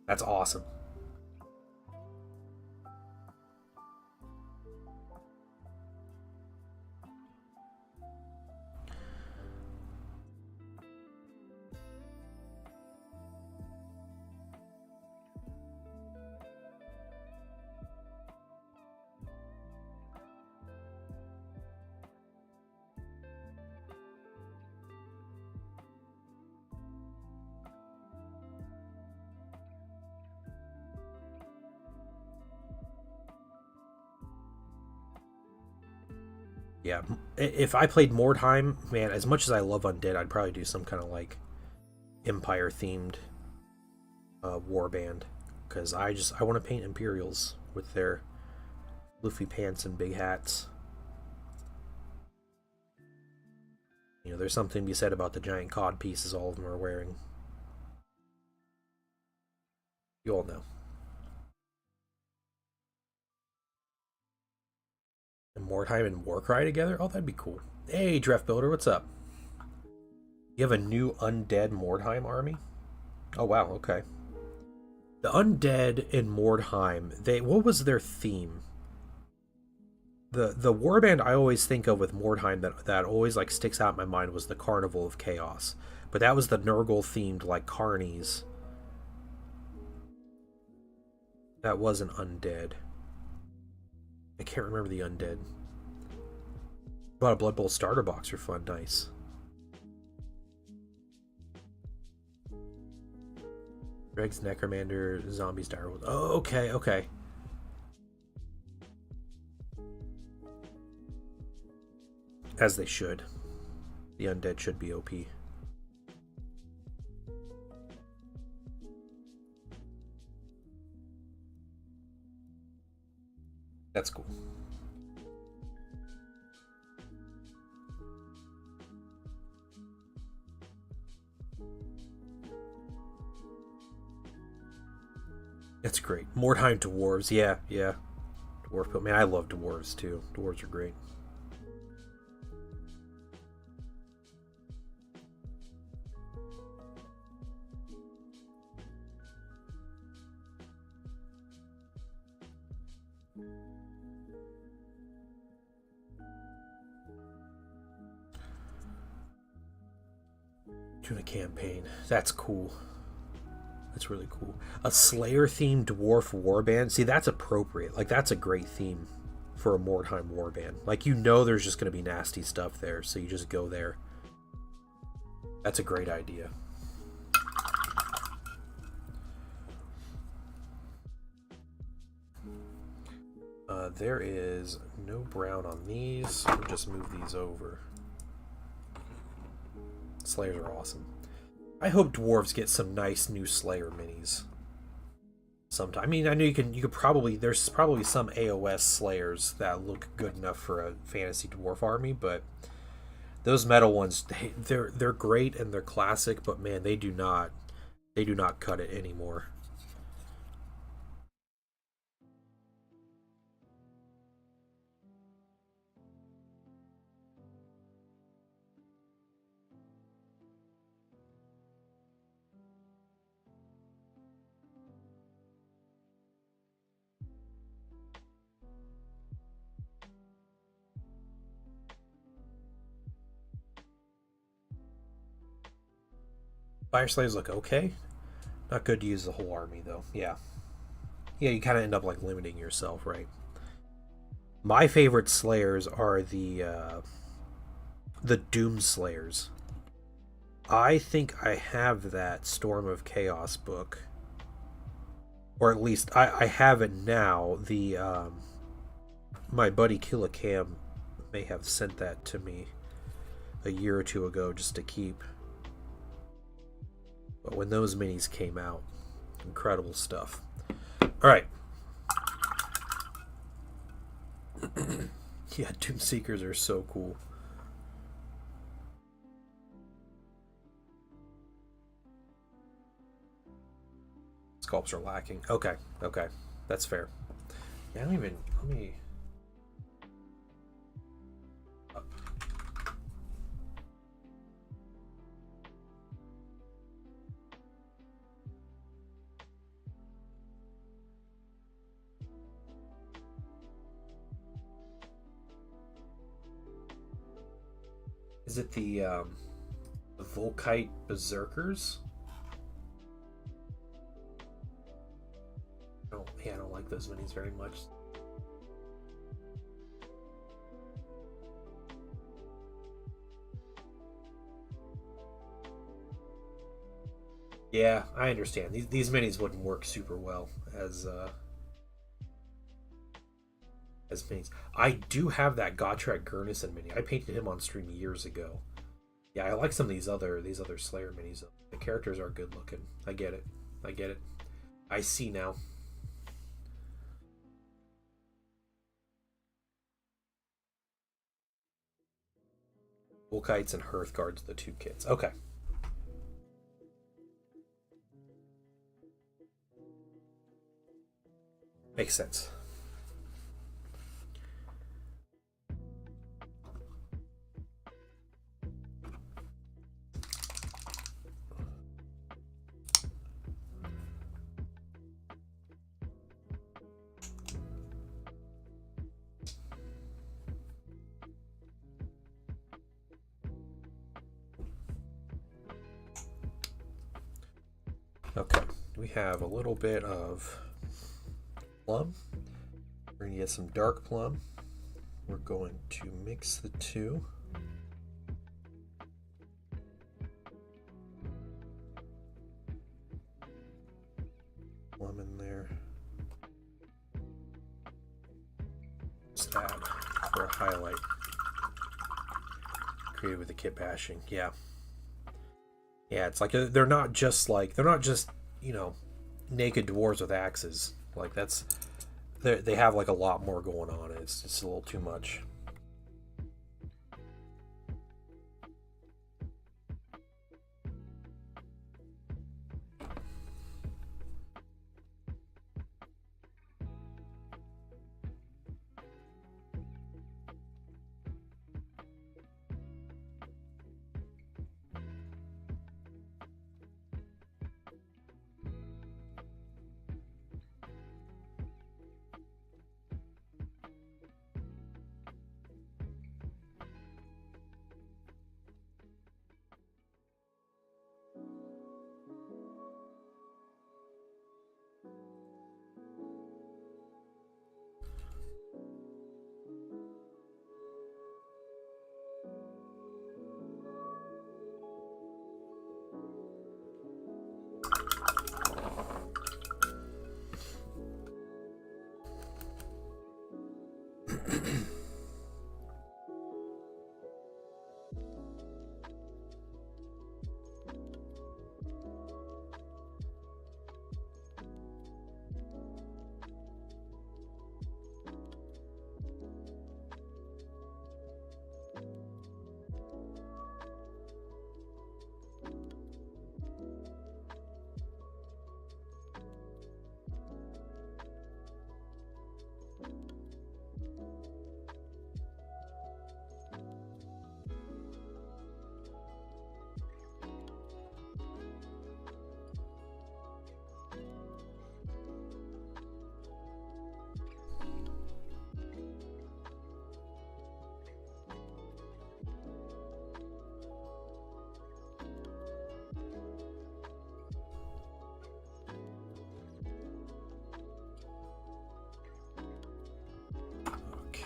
that's awesome. Yeah, if I played Mordheim, man, as much as I love Undead, I'd probably do some kind of like Empire themed warband because I want to paint Imperials with their floofy pants and big hats. You know, there's something to be said about the giant cod pieces all of them are wearing. You all know. And Mordheim and Warcry together? Oh, that'd be cool. Hey, Dref Builder, what's up? You have a new undead Mordheim army? Oh wow, okay. The undead in Mordheim, what was their theme? The warband I always think of with Mordheim that always like sticks out in my mind was the Carnival of Chaos. But that was the Nurgle themed like carnies. That wasn't undead. I can't remember the undead. Bought a Blood Bowl starter box for fun, nice. Dregs, Necromander, Zombies, Direwolves. Oh, okay, okay. As they should. The undead should be OP. That's cool. That's great. Mordheim Dwarves, yeah, yeah. Dwarf build. Man, I love dwarves too. Dwarves are great. Doing a campaign. That's cool. That's really cool. A Slayer themed dwarf warband. See, that's appropriate. Like, that's a great theme for a Mordheim warband. Like, you know there's just going to be nasty stuff there, so you just go there. That's a great idea. There is no brown on these. We'll just move these over. Slayers are awesome. I hope dwarves get some nice new Slayer minis. Sometime. I mean, I know you could probably, there's probably some AOS Slayers that look good enough for a fantasy dwarf army, but those metal ones, they're great and they're classic, but man, they do not cut it anymore. Fire Slayers look okay. Not good to use the whole army though. Yeah. Yeah, you kind of end up like limiting yourself, right? My favorite Slayers are the Doom Slayers. I think I have that Storm of Chaos book, or at least I have it now. The my buddy Killicam may have sent that to me a year or two ago just to keep. But when those minis came out, incredible stuff. All right. Yeah, Doomseekers are so cool. Sculpts are lacking. Okay, okay. That's fair. Yeah, I don't even... Let me... Is it the Volkite Berserkers? Oh, yeah, I don't like those minis very much. Yeah, I understand. These minis wouldn't work super well as minis. I do have that Gotrek Gurnison mini. I painted him on stream years ago. Yeah, I like some of these other Slayer minis. The characters are good looking. I get it. I get it. I see now. Volkites and Hearthguards, the two kits. Okay. Makes sense. Okay, we have a little bit of plum. We're going to get some dark plum. We're going to mix the two. Plum in there. Just that for a highlight. Created with the kit bashing, yeah. Yeah, it's like they're not just you know, naked dwarves with axes. Like they have like a lot more going on. It's just a little too much.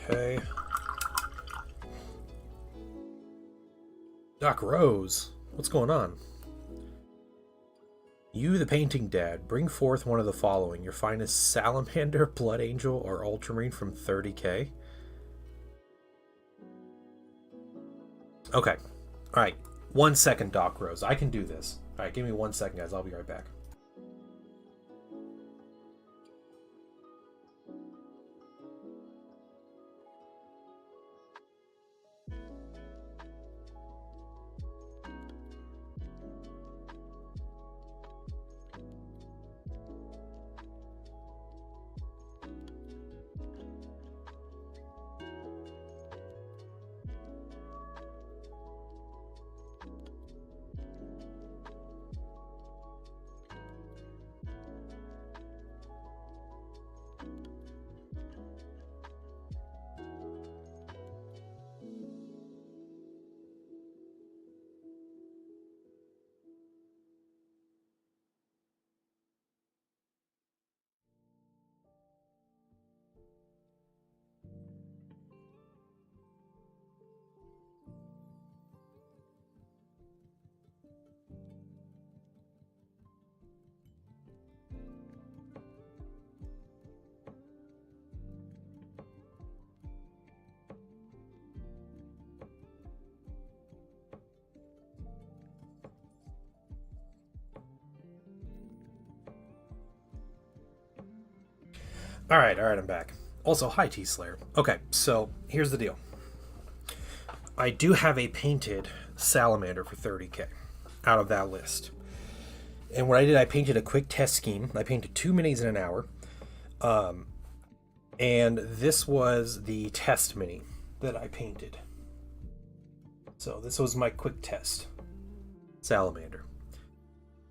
Okay. Doc Rose, what's going on? You, the painting dad, bring forth one of the following: your finest salamander, blood angel, or ultramarine from 30k. Okay. Alright. 1 second, Doc Rose. I can do this. Alright, give me 1 second, guys. I'll be right back. Alright, I'm back. Also, hi T Slayer. Okay, so here's the deal. I do have a painted salamander for 30k out of that list. And what I did, I painted a quick test scheme. I painted 2 minis in an hour. And this was the test mini that I painted. So this was my quick test salamander.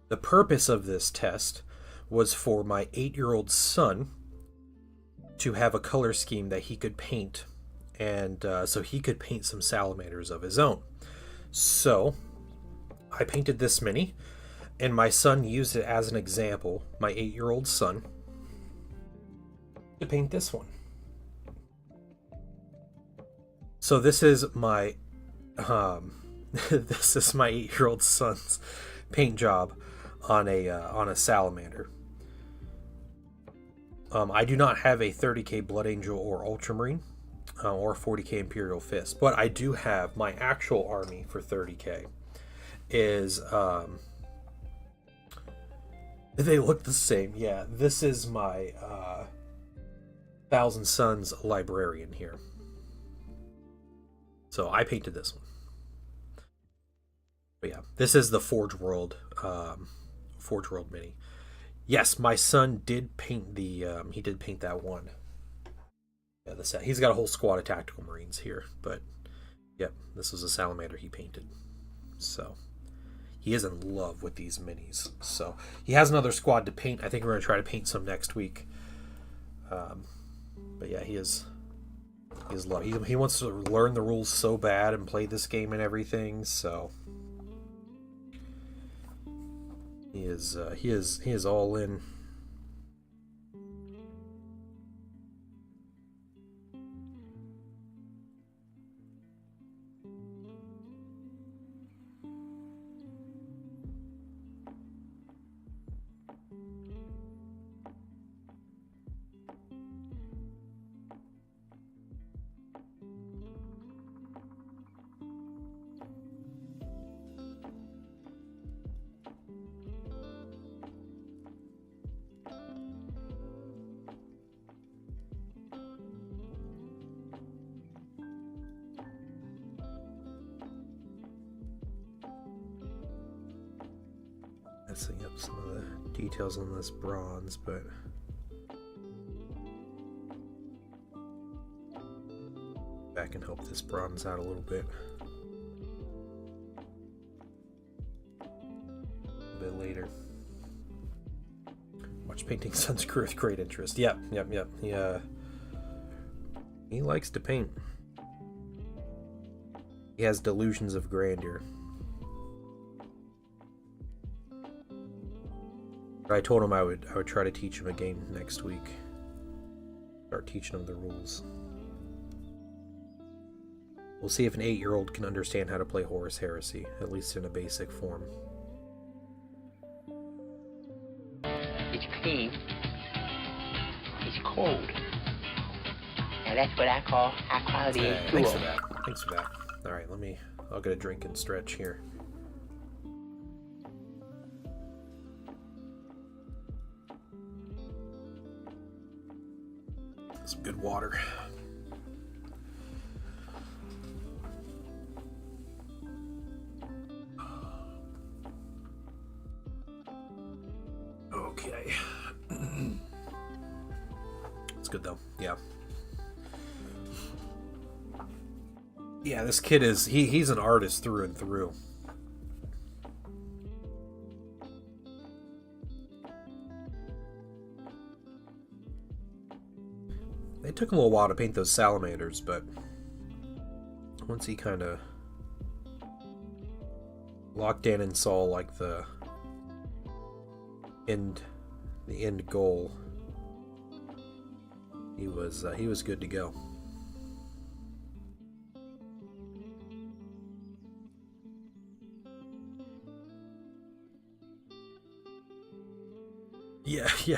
The purpose of this test was for my 8-year-old son to have a color scheme that he could paint, and so he could paint some salamanders of his own. So I painted this mini, and my son used it as an example, my 8-year-old son, to paint this one. So this is my this is my 8-year-old son's paint job on a salamander. I do not have a 30k Blood Angel or Ultramarine or 40k Imperial Fist, but I do have my actual army for 30k. Is they look the same? Yeah, this is my Thousand Suns Librarian here. So I painted this one. But yeah, this is the Forge World mini. Yes, my son did paint the. He did paint that one. Yeah, the set. He's got a whole squad of tactical marines here, but yep, this was a salamander he painted. So he is in love with these minis. So he has another squad to paint. I think we're gonna try to paint some next week. But yeah, he is. He wants to learn the rules so bad and play this game and everything. So he is all in. messing up some of the details on this bronze, but back and help this bronze out a little bit. A bit later. Watch painting Sun's Crew with great interest. Yep. Yeah. He likes to paint. He has delusions of grandeur. But I told him I would try to teach him a game next week. Start teaching him the rules. We'll see if an 8-year-old can understand how to play Horus Heresy, at least in a basic form. It's clean. It's cold. Now that's what I call high quality tool. Thanks for that. Alright, I'll get a drink and stretch here. Some good water. Okay. It's good though. Yeah. Yeah, this kid is he's an artist through and through. It took him a little while to paint those salamanders, but once he kind of locked in and saw like the end goal, he was good to go. Yeah.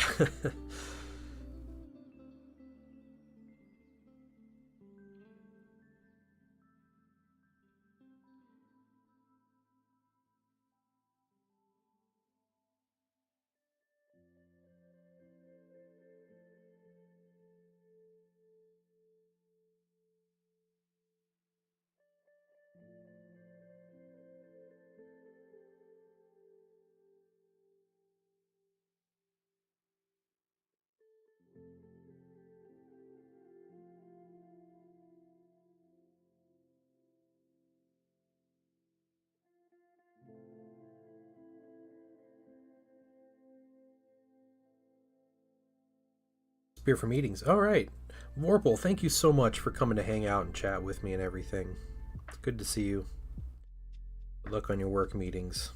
Beer for meetings. All right. Vorpal, thank you so much for coming to hang out and chat with me and everything. It's good to see you. Good luck on your work meetings.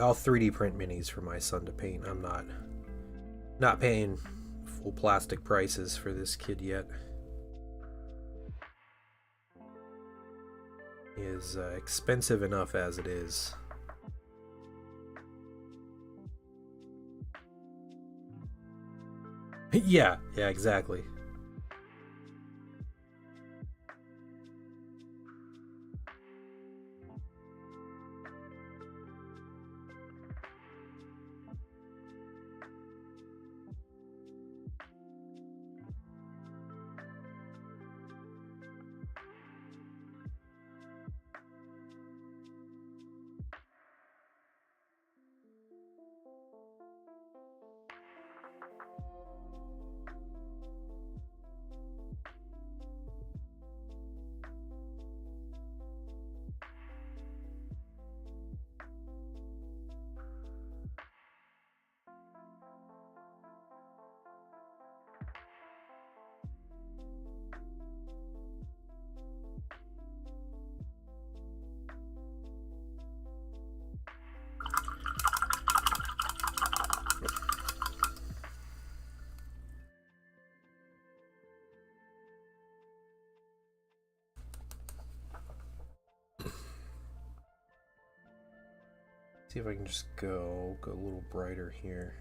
I'll 3D print minis for my son to paint. I'm not paying full plastic prices for this kid yet. He is expensive enough as it is. Yeah, exactly. See if I can just go a little brighter here.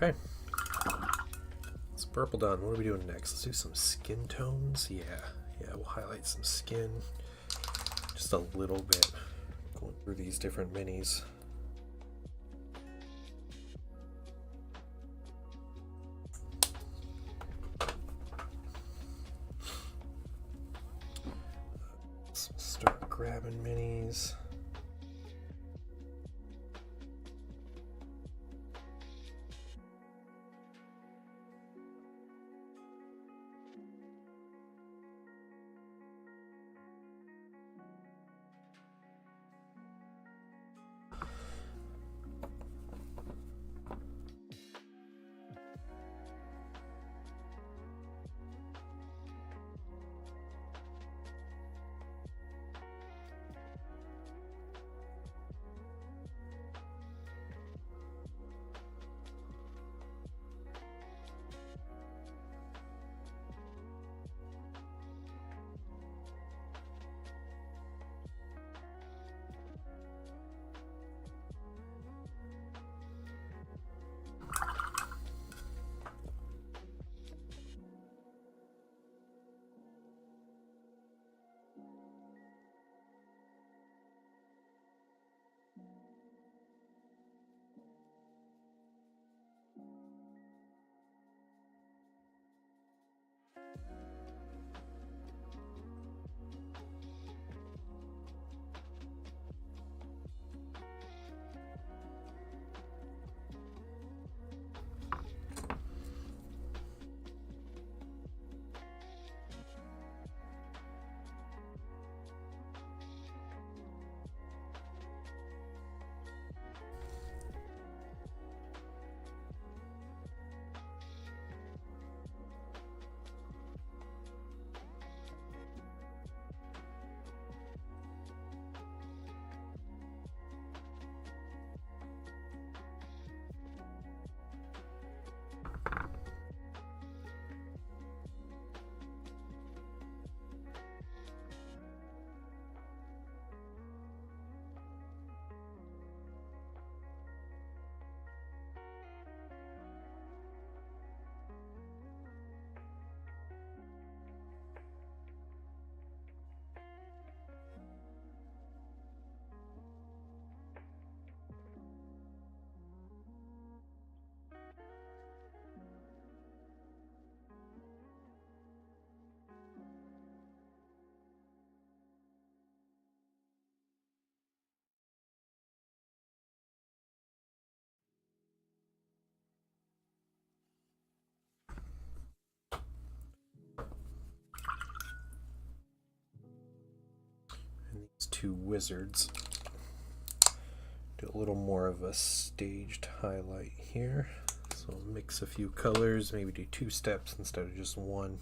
Okay. It's purple done. What are we doing next? Let's do some skin tones. Yeah, we'll highlight some skin. Just a little bit. Going through these different minis. Let's start grabbing minis. two wizards. Do a little more of a staged highlight here. So mix a few colors, maybe do 2 steps instead of just 1.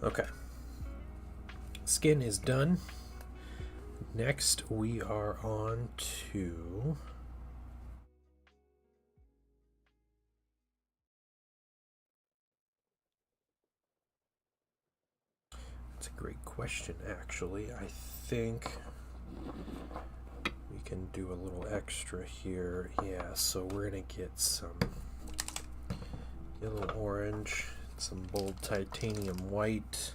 Okay, skin is done. Next we are on to that's a great question actually. I think we can do a little extra here. Yeah, so we're gonna get some yellow orange, some bold titanium white.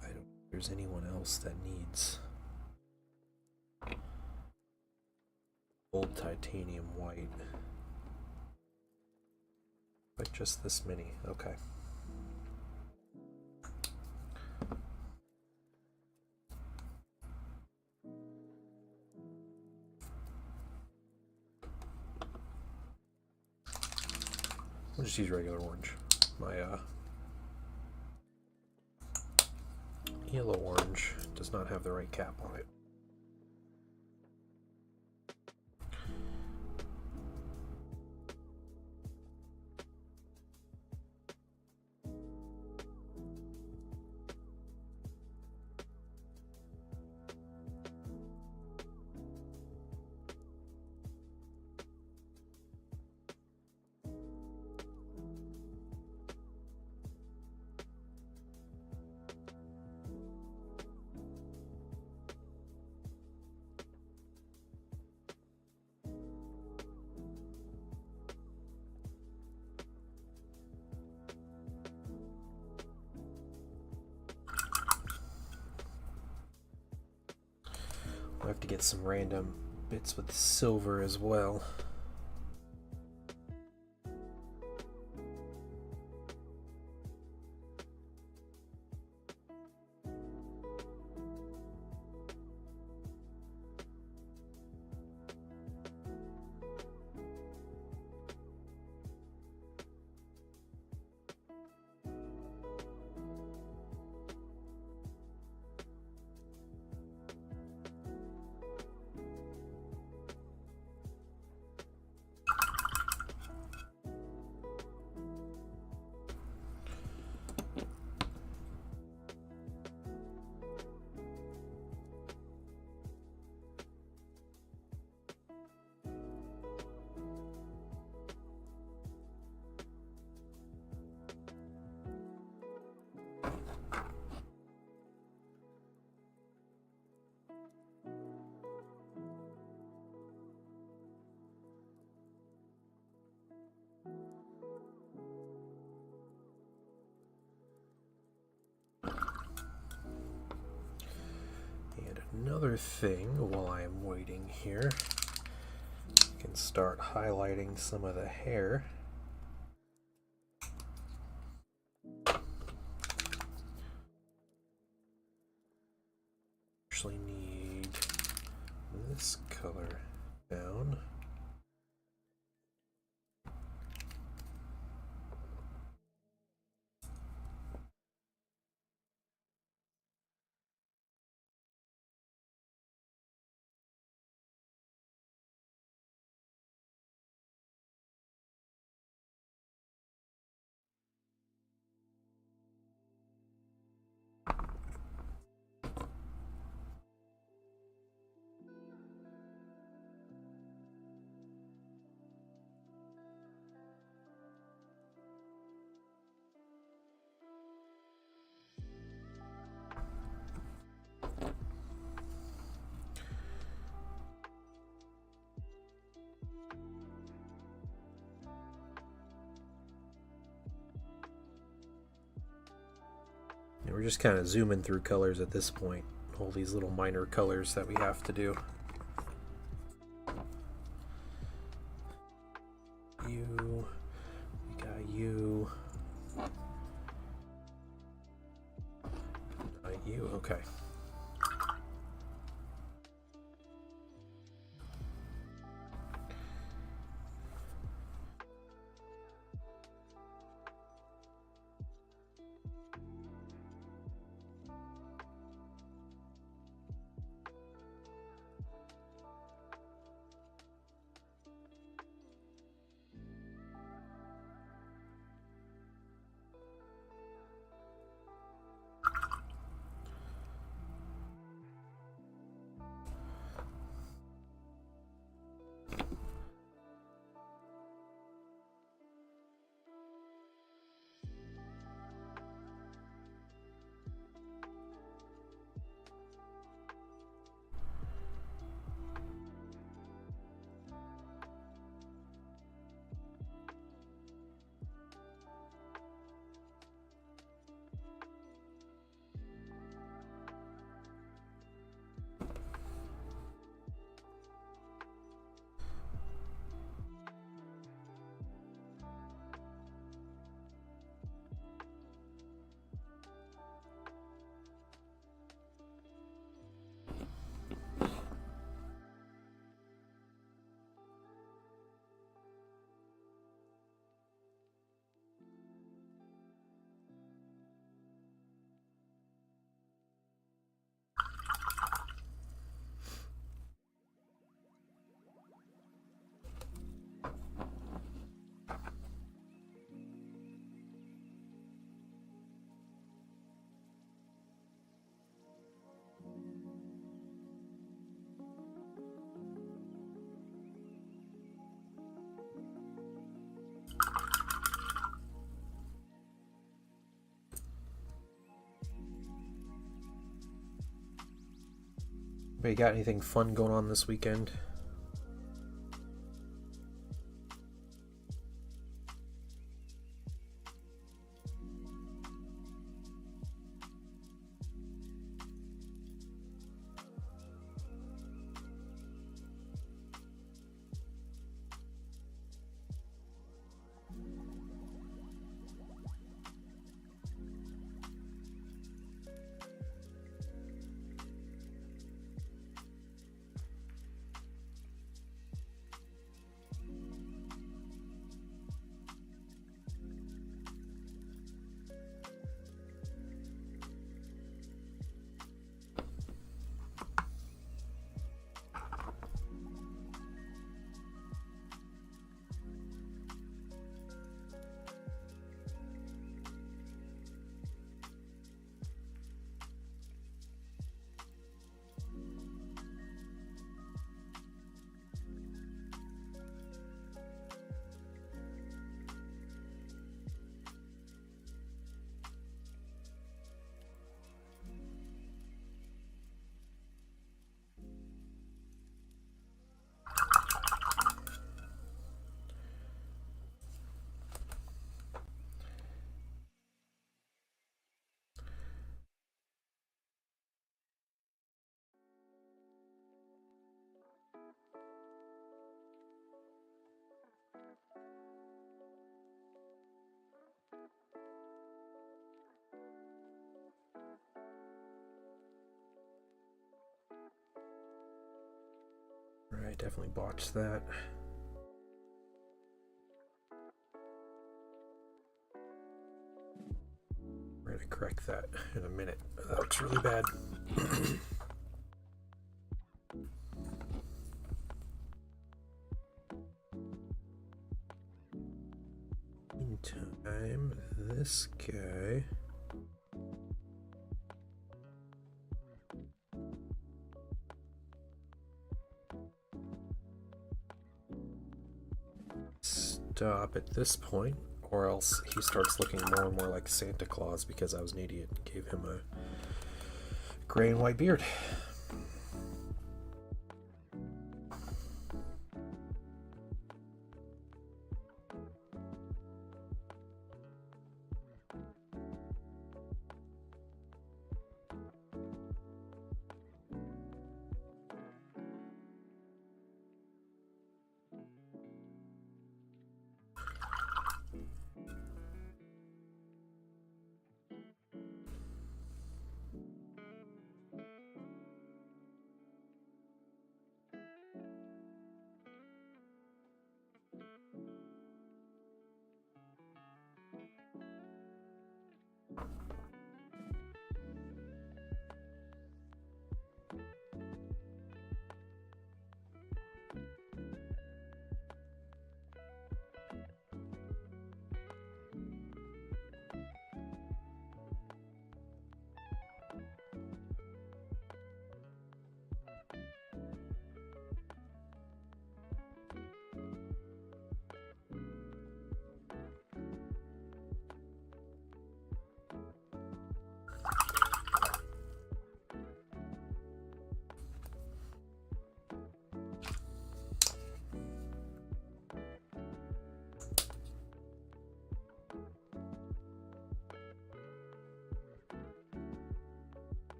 I don't think there's anyone else that needs bold titanium white. But just this many, okay. We'll just use regular orange. My yellow orange does not have the right cap on it. I have to get some random bits with silver as well. another thing while I am waiting here, I can start highlighting some of the hair. Actually need this color down. And we're just kind of zooming through colors at this point. All these little minor colors that we have to do. You, we got you. Not you, okay. Anybody got anything fun going on this weekend? definitely botched that. We're gonna correct that in a minute. That looks really bad. Meantime, this guy. Stop at this point, or else he starts looking more and more like Santa Claus because I was an idiot and gave him a gray and white beard.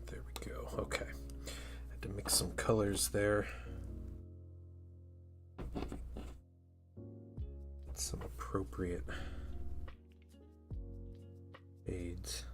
There we go. Okay. Had to mix some colors there. Some appropriate shades.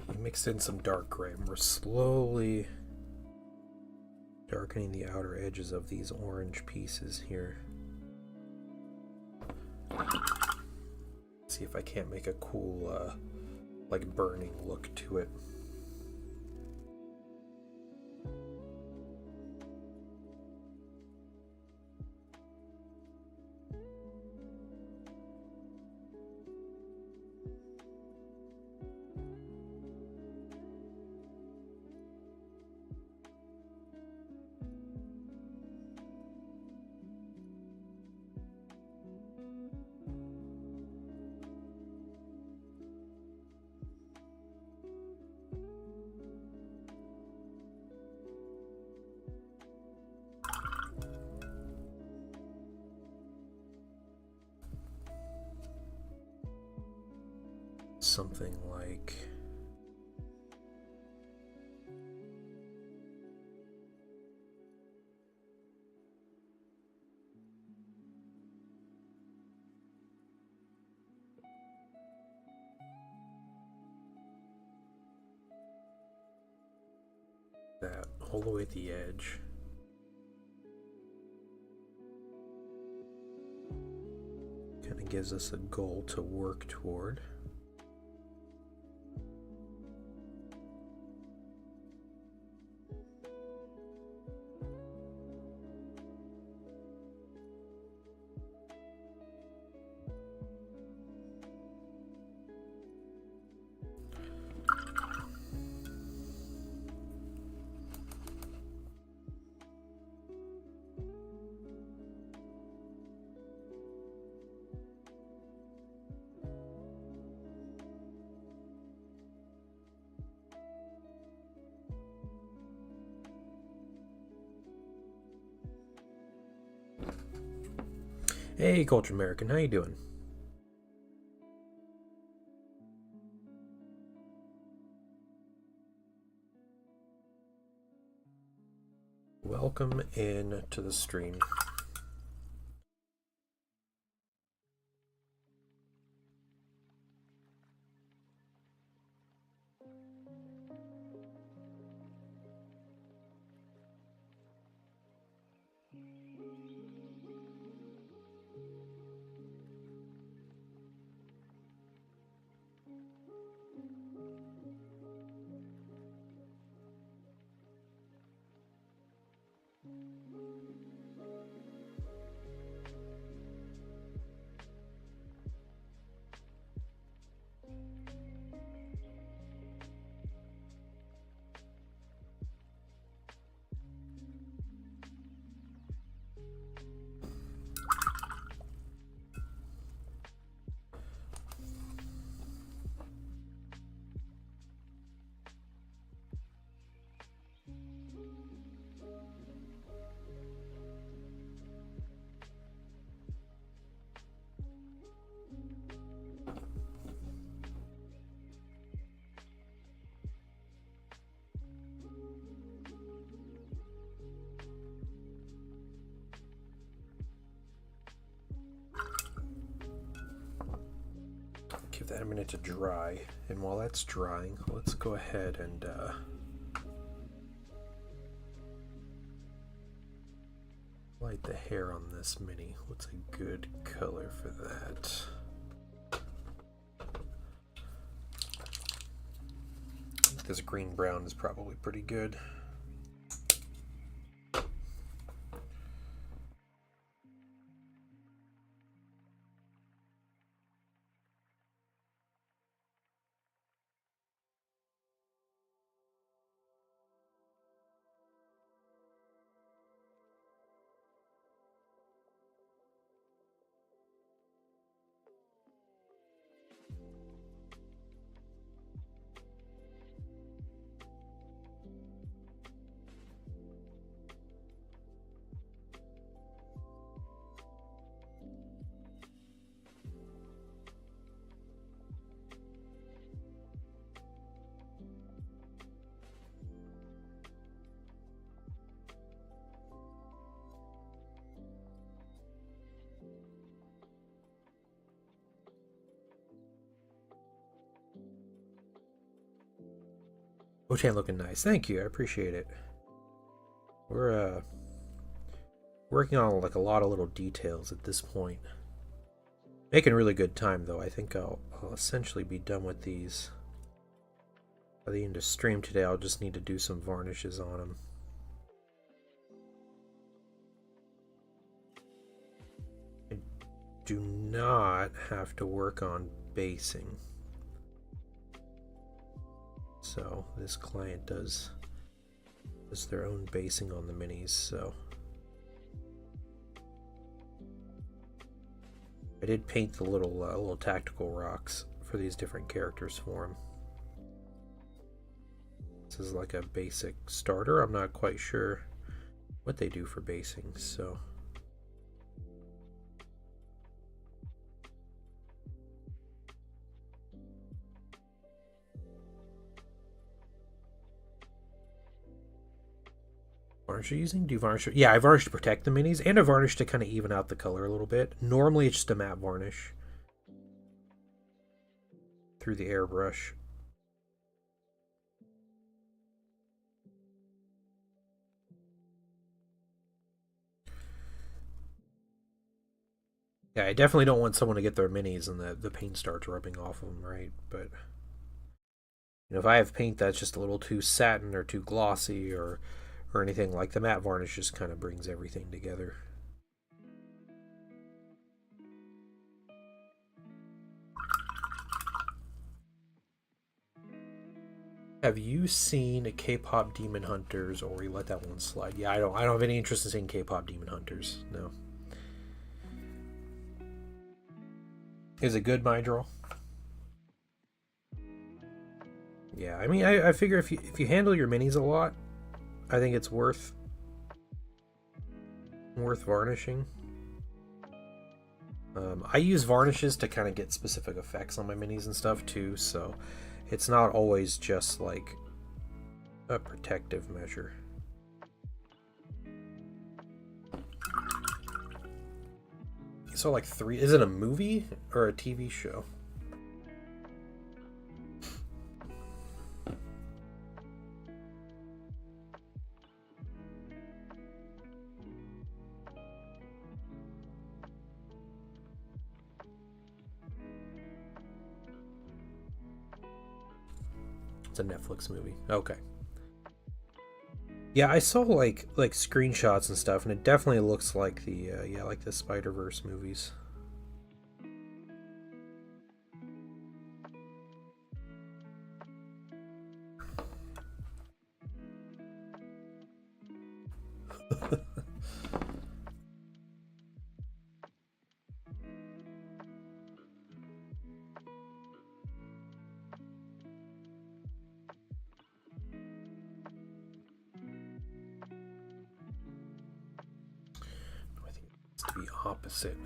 We mixed in some dark gray and we're slowly darkening the outer edges of these orange pieces here. See if I can't make a cool like burning look to it. something like that all the way at the edge. Kind of gives us a goal to work toward. Hey, Culture American, how you doing? Welcome in to the stream. Give that a minute to dry, and while that's drying, let's go ahead and light the hair on this mini. What's a good color for that? I think this green brown is probably pretty good. Ochan looking nice. Thank you. I appreciate it. We're working on like a lot of little details at this point. Making really good time though. I think I'll essentially be done with these by the end of stream today. I'll just need to do some varnishes on them. I do not have to work on basing. So this client does their own basing on the minis, so I did paint the little tactical rocks for these different characters for him. This is like a basic starter. I'm not quite sure what they do for basing, so varnish are you using? Do you varnish? Yeah, I varnish to protect the minis, and I varnish to kind of even out the color a little bit. Normally, it's just a matte varnish through the airbrush. Yeah, I definitely don't want someone to get their minis and the paint starts rubbing off of them, right? But you know, if I have paint that's just a little too satin or too glossy or anything, like the matte varnish just kind of brings everything together. Have you seen K-pop Demon Hunters, or you let that one slide? Yeah, I don't have any interest in seeing K-pop Demon Hunters. No. Is it good, Mydrol? Yeah, I mean, I figure if you handle your minis a lot, I think it's worth varnishing. I use varnishes to kind of get specific effects on my minis and stuff too, so it's not always just like a protective measure. So like 3, is it a movie or a TV show? It's a Netflix movie. Okay. Yeah, I saw like screenshots and stuff, and it definitely looks like the like the Spider-Verse movies. To be opposite.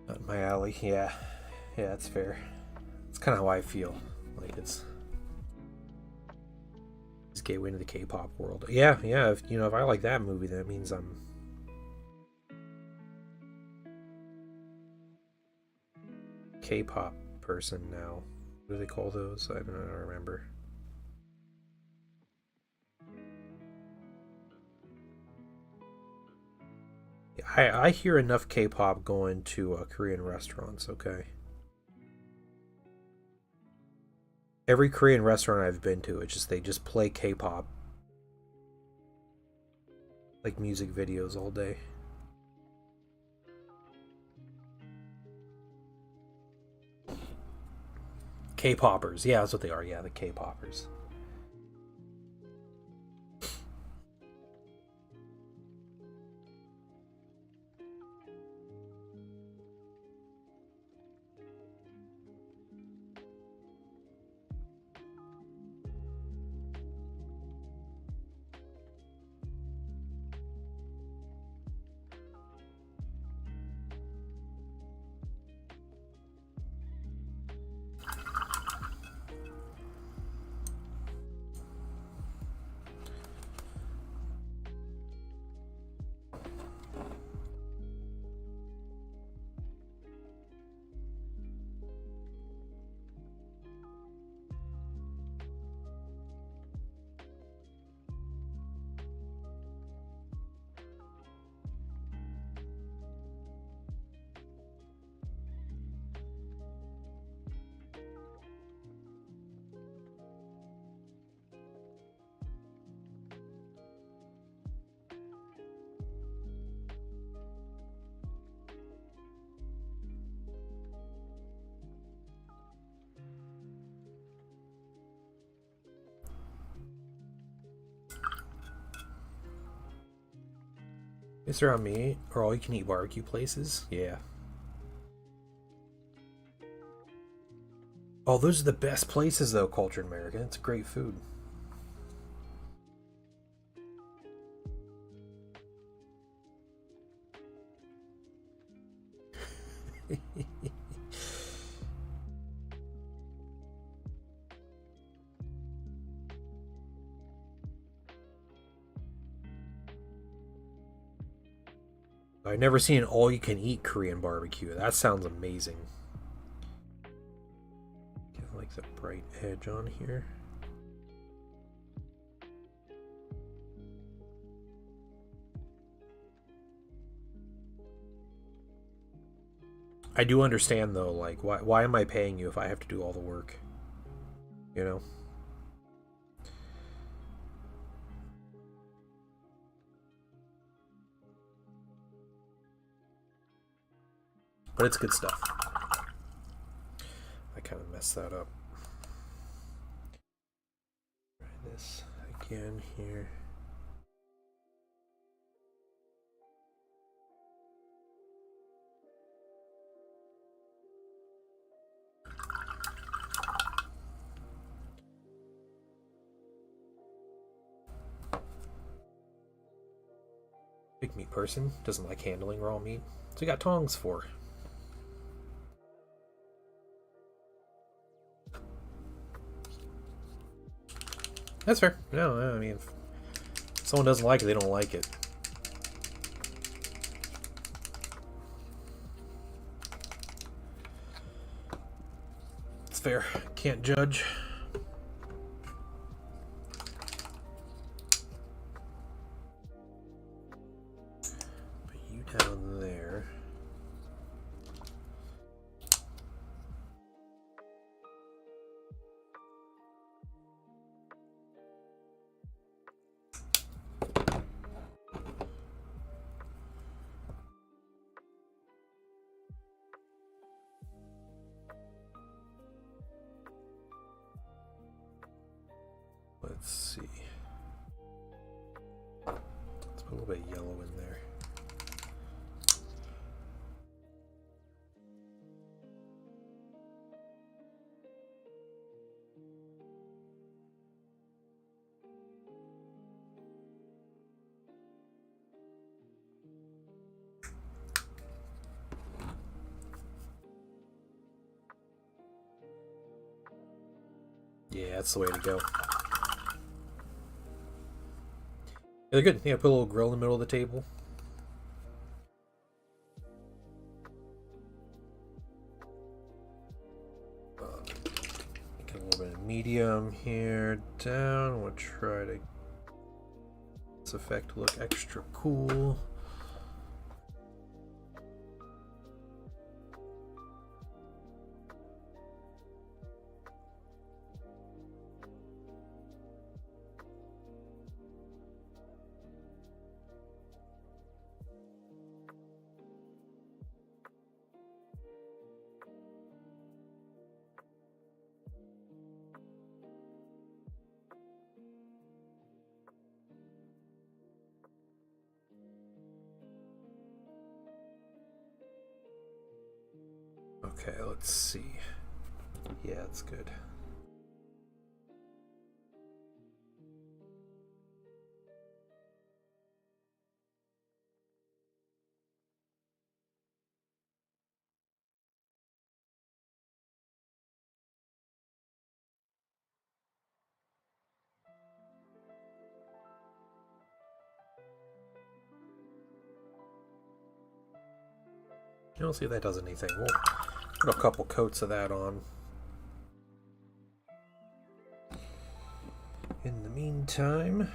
Not my alley. Yeah, that's fair. It's kind of how I feel. Like it's gateway into the K-pop world. Yeah. If I like that movie, that means I'm K-pop person now. What do they call those? I don't remember. I hear enough K-pop going to Korean restaurants. Okay. Every Korean restaurant I've been to, they just play K-pop, like music videos all day. K-poppers, yeah, that's what they are. Yeah, the K-poppers. Is there on me or all you can eat barbecue places? Yeah. Oh, those are the best places though, Cultured American. It's great food. I've never seen an all-you-can-eat Korean barbecue. That sounds amazing. Get like the bright edge on here. I do understand though, like why am I paying you if I have to do all the work? You know? But it's good stuff. I kind of messed that up. Try this again here. Big meat person doesn't like handling raw meat, so we got tongs for. That's fair. No, I mean, if someone doesn't like it, they don't like it. It's fair. Can't judge. Put you down there. Let's see. Let's put a little bit of yellow in there. Yeah, that's the way to go. They're good. Yeah, put a little grill in the middle of the table. Get a little bit of medium here down. We'll try to get this effect look extra cool. Okay, let's see. Yeah, it's good. We'll see if that does anything. We'll put a couple coats of that on. In the meantime,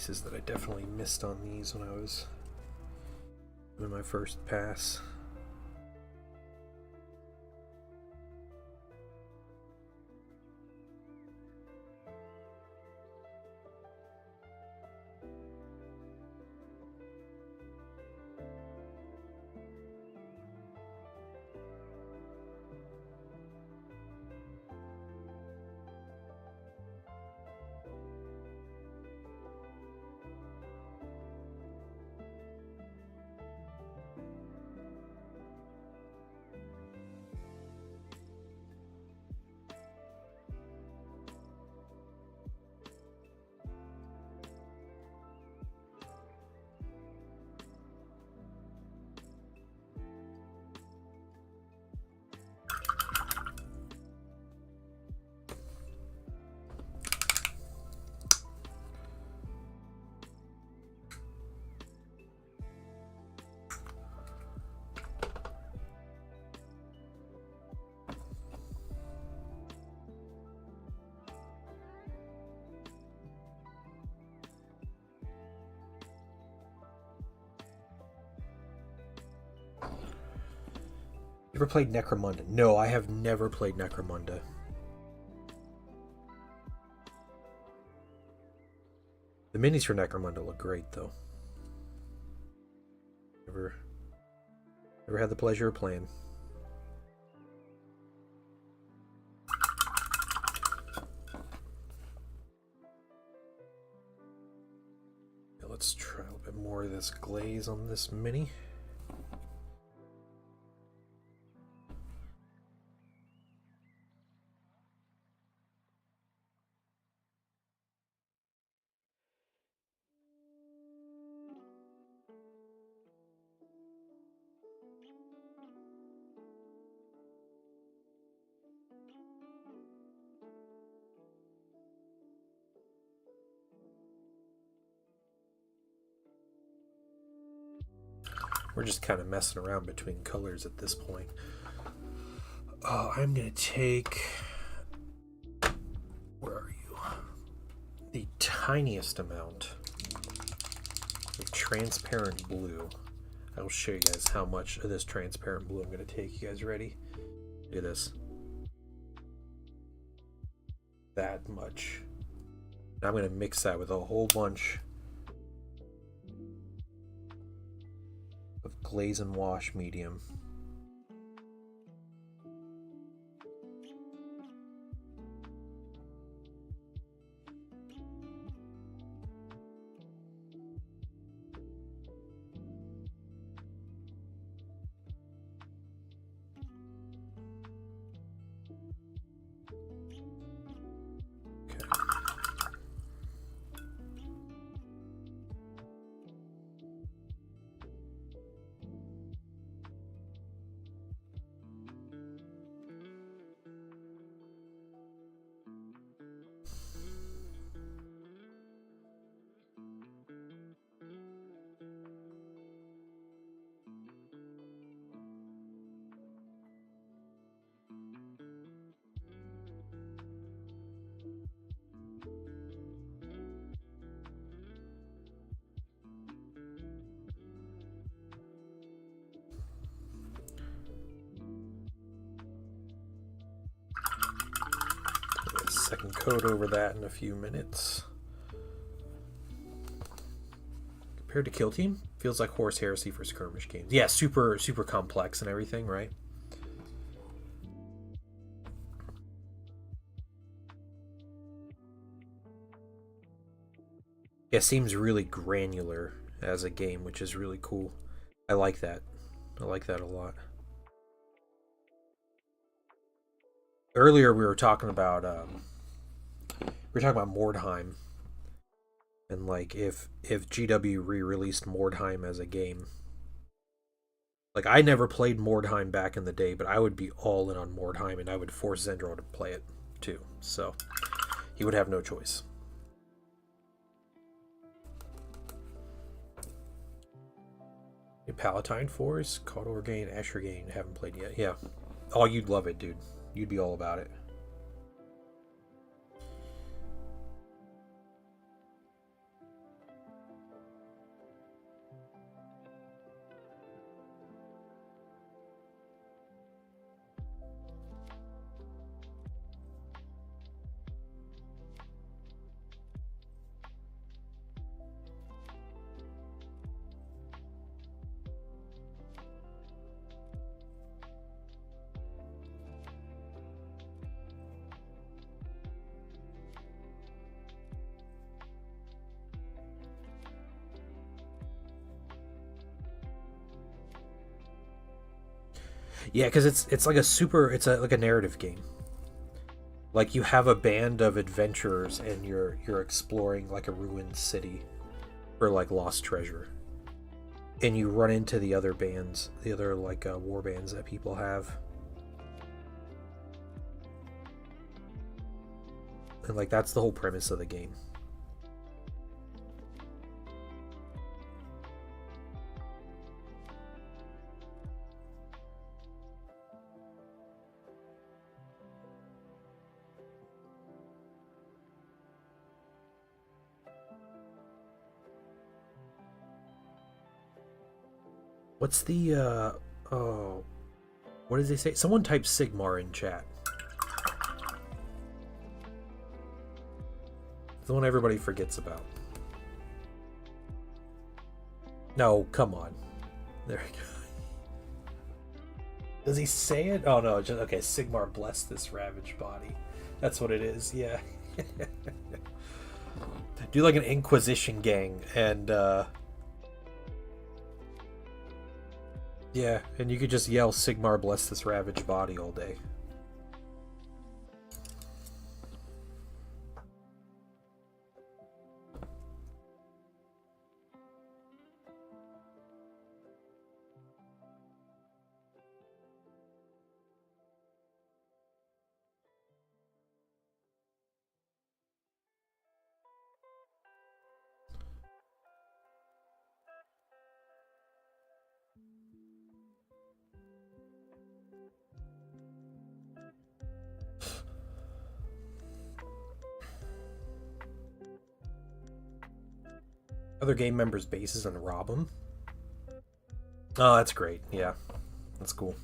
pieces that I definitely missed on these when I was doing my first pass. You ever played Necromunda? No, I have never played Necromunda. The minis for Necromunda look great, though. Never had the pleasure of playing. Let's try a little bit more of this glaze on this mini. We're just kind of messing around between colors at this point. I'm going to take... Where are you? The tiniest amount of transparent blue. I will show you guys how much of this transparent blue I'm going to take. You guys ready? Look at this. That much. Now I'm going to mix that with a whole bunch of glaze and wash medium. Second coat over that in a few minutes. Compared to Kill Team, feels like Horus Heresy for skirmish games. Yeah, super complex and everything, right? Yeah, it seems really granular as a game, which is really cool. I like that. I like that a lot. Earlier we were talking about Mordheim, and like if GW re-released Mordheim as a game. Like, I never played Mordheim back in the day, but I would be all in on Mordheim, and I would force Zendro to play it too. So he would have no choice. Palatine Force, Called Orgain, Ashergain, haven't played yet. Yeah. Oh, you'd love it, dude. You'd be all about it. Yeah, because it's like like a narrative game. Like you have a band of adventurers and you're exploring like a ruined city for like lost treasure, and you run into the other bands, the other like war bands that people have, and like that's the whole premise of the game. What's the oh, what did they say? Someone type Sigmar in chat. The one everybody forgets about. No, come on. There we go. Does he say it? Oh no, just okay. Sigmar bless this ravaged body. That's what it is. Yeah. Do like an Inquisition gang, and yeah, and you could just yell Sigmar bless this ravaged body all day. Other game members' bases and rob them. Oh, that's great. Yeah, that's cool.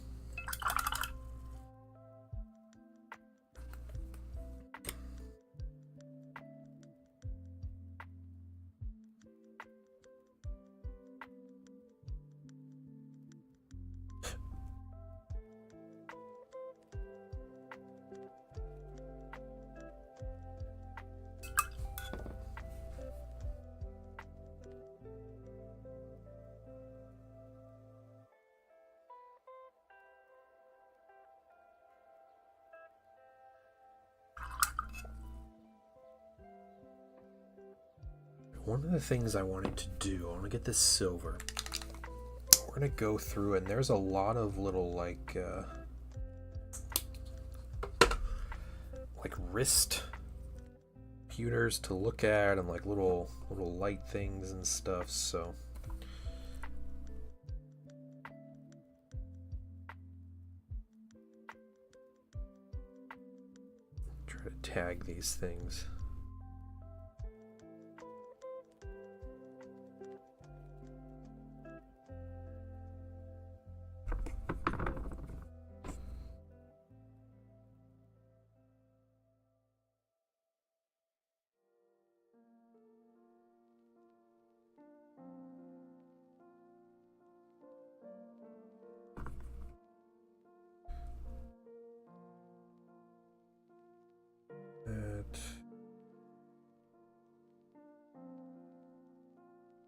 One of the things I wanted to do, I want to get this silver. We're gonna go through, and there's a lot of little like wrist computers to look at, and like little light things and stuff. So try to tag these things.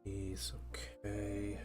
He's okay.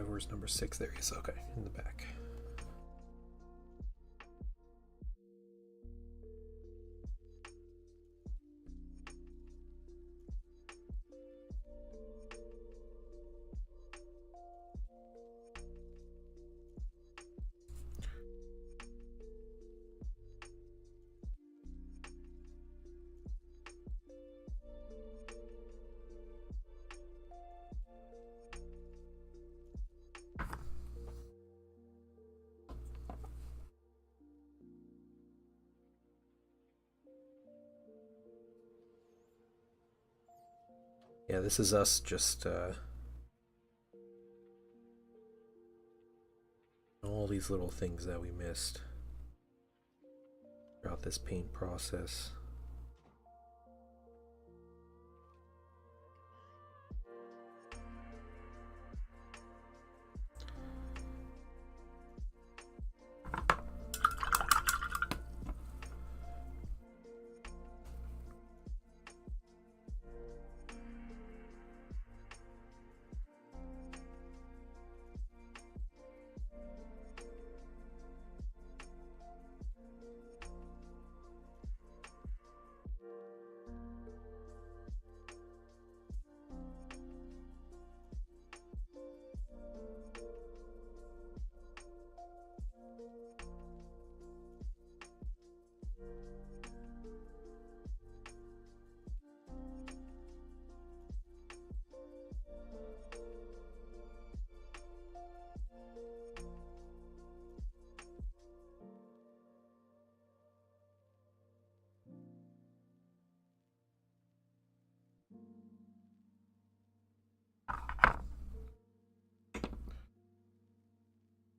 Where's number 6? There he is. Okay, in the back. Yeah, this is us just all these little things that we missed. throughout this paint process.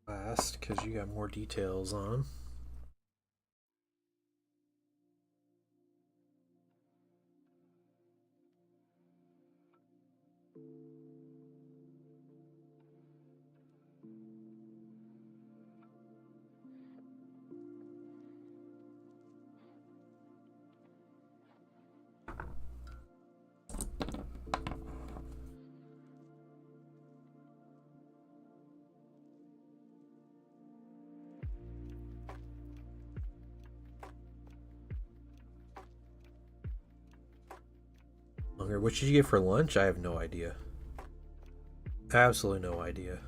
Last, because you got more details on. What did you get for lunch? I have no idea. Absolutely no idea.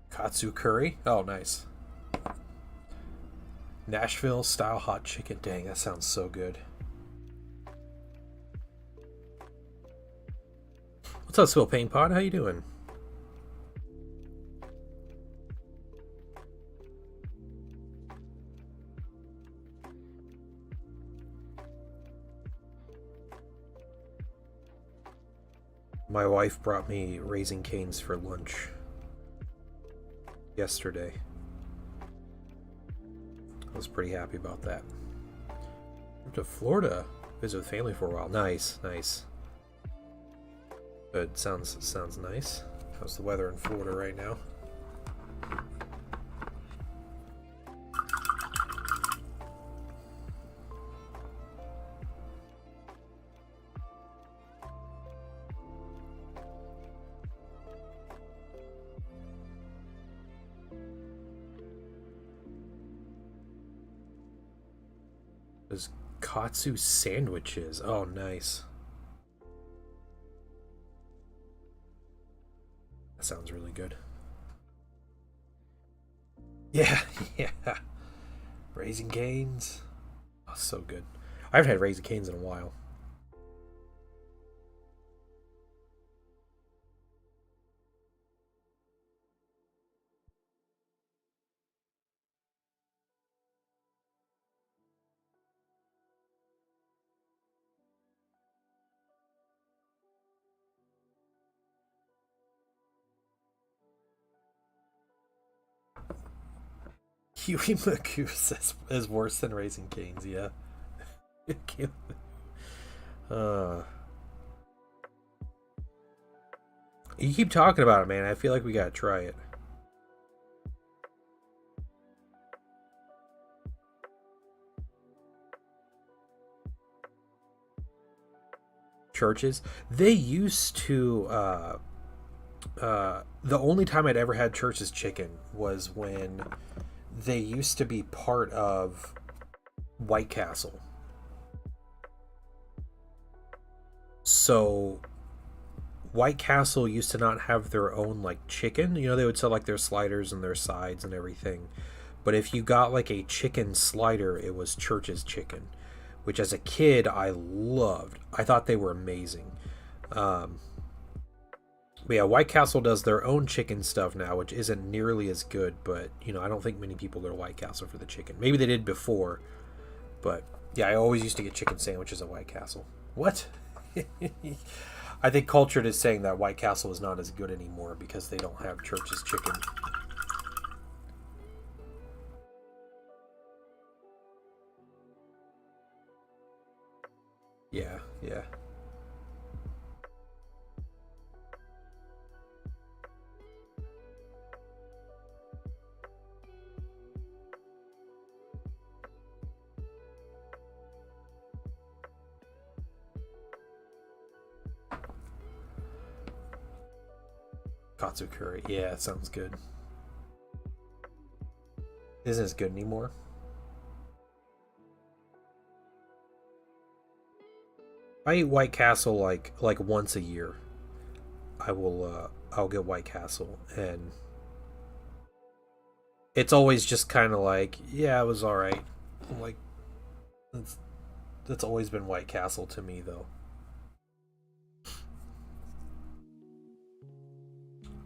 Katsu curry? Oh, nice. Nashville style hot chicken. Dang, that sounds so good. What's up, Swill Paint Pod? How you doing? My wife brought me Raising Cane's for lunch yesterday. I was pretty happy about that. Went to Florida, visit with family for a while. Nice, nice. Good, sounds nice. How's the weather in Florida right now? There's katsu sandwiches. Oh, nice. That sounds really good. Yeah, yeah. Raising Cane's. Oh, so good. I haven't had Raising Cane's in a while. Huey Magoose is worse than Raising Cane's, yeah. You keep talking about it, man. I feel like we gotta try it. Churches, they used to the only time I'd ever had Church's chicken was when they used to be part of White Castle. So White Castle used to not have their own like chicken. You know, they would sell like their sliders and their sides and everything. But if you got like a chicken slider, it was Church's chicken, which as a kid I loved. I thought they were amazing. But yeah, White Castle does their own chicken stuff now, which isn't nearly as good. But you know, I don't think many people go to White Castle for the chicken. Maybe they did before, but yeah, I always used to get chicken sandwiches at White Castle. What? I think Cultured is saying that White Castle is not as good anymore because they don't have Church's chicken. Yeah, yeah. Katsu curry. Yeah, it sounds good. Isn't as good anymore. I eat White Castle like once a year. I'll get White Castle, and it's always just kind of like, yeah, it was all right. Like that's always been White Castle to me though.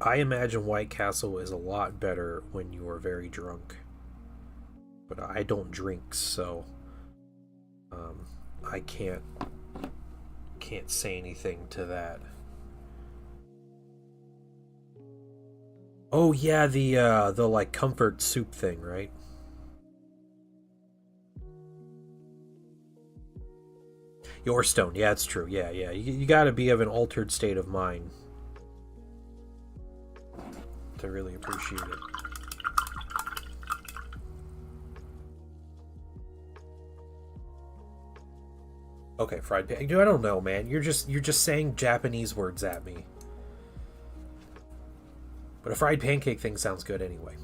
I imagine White Castle is a lot better when you are very drunk. But I don't drink, so I can't say anything to that. Oh yeah, the like comfort soup thing, right? Your stone, yeah, it's true. Yeah, yeah. You got to be of an altered state of mind to really appreciate it. Okay, fried pancake. Dude, I don't know, man. You're just saying Japanese words at me. But a fried pancake thing sounds good anyway.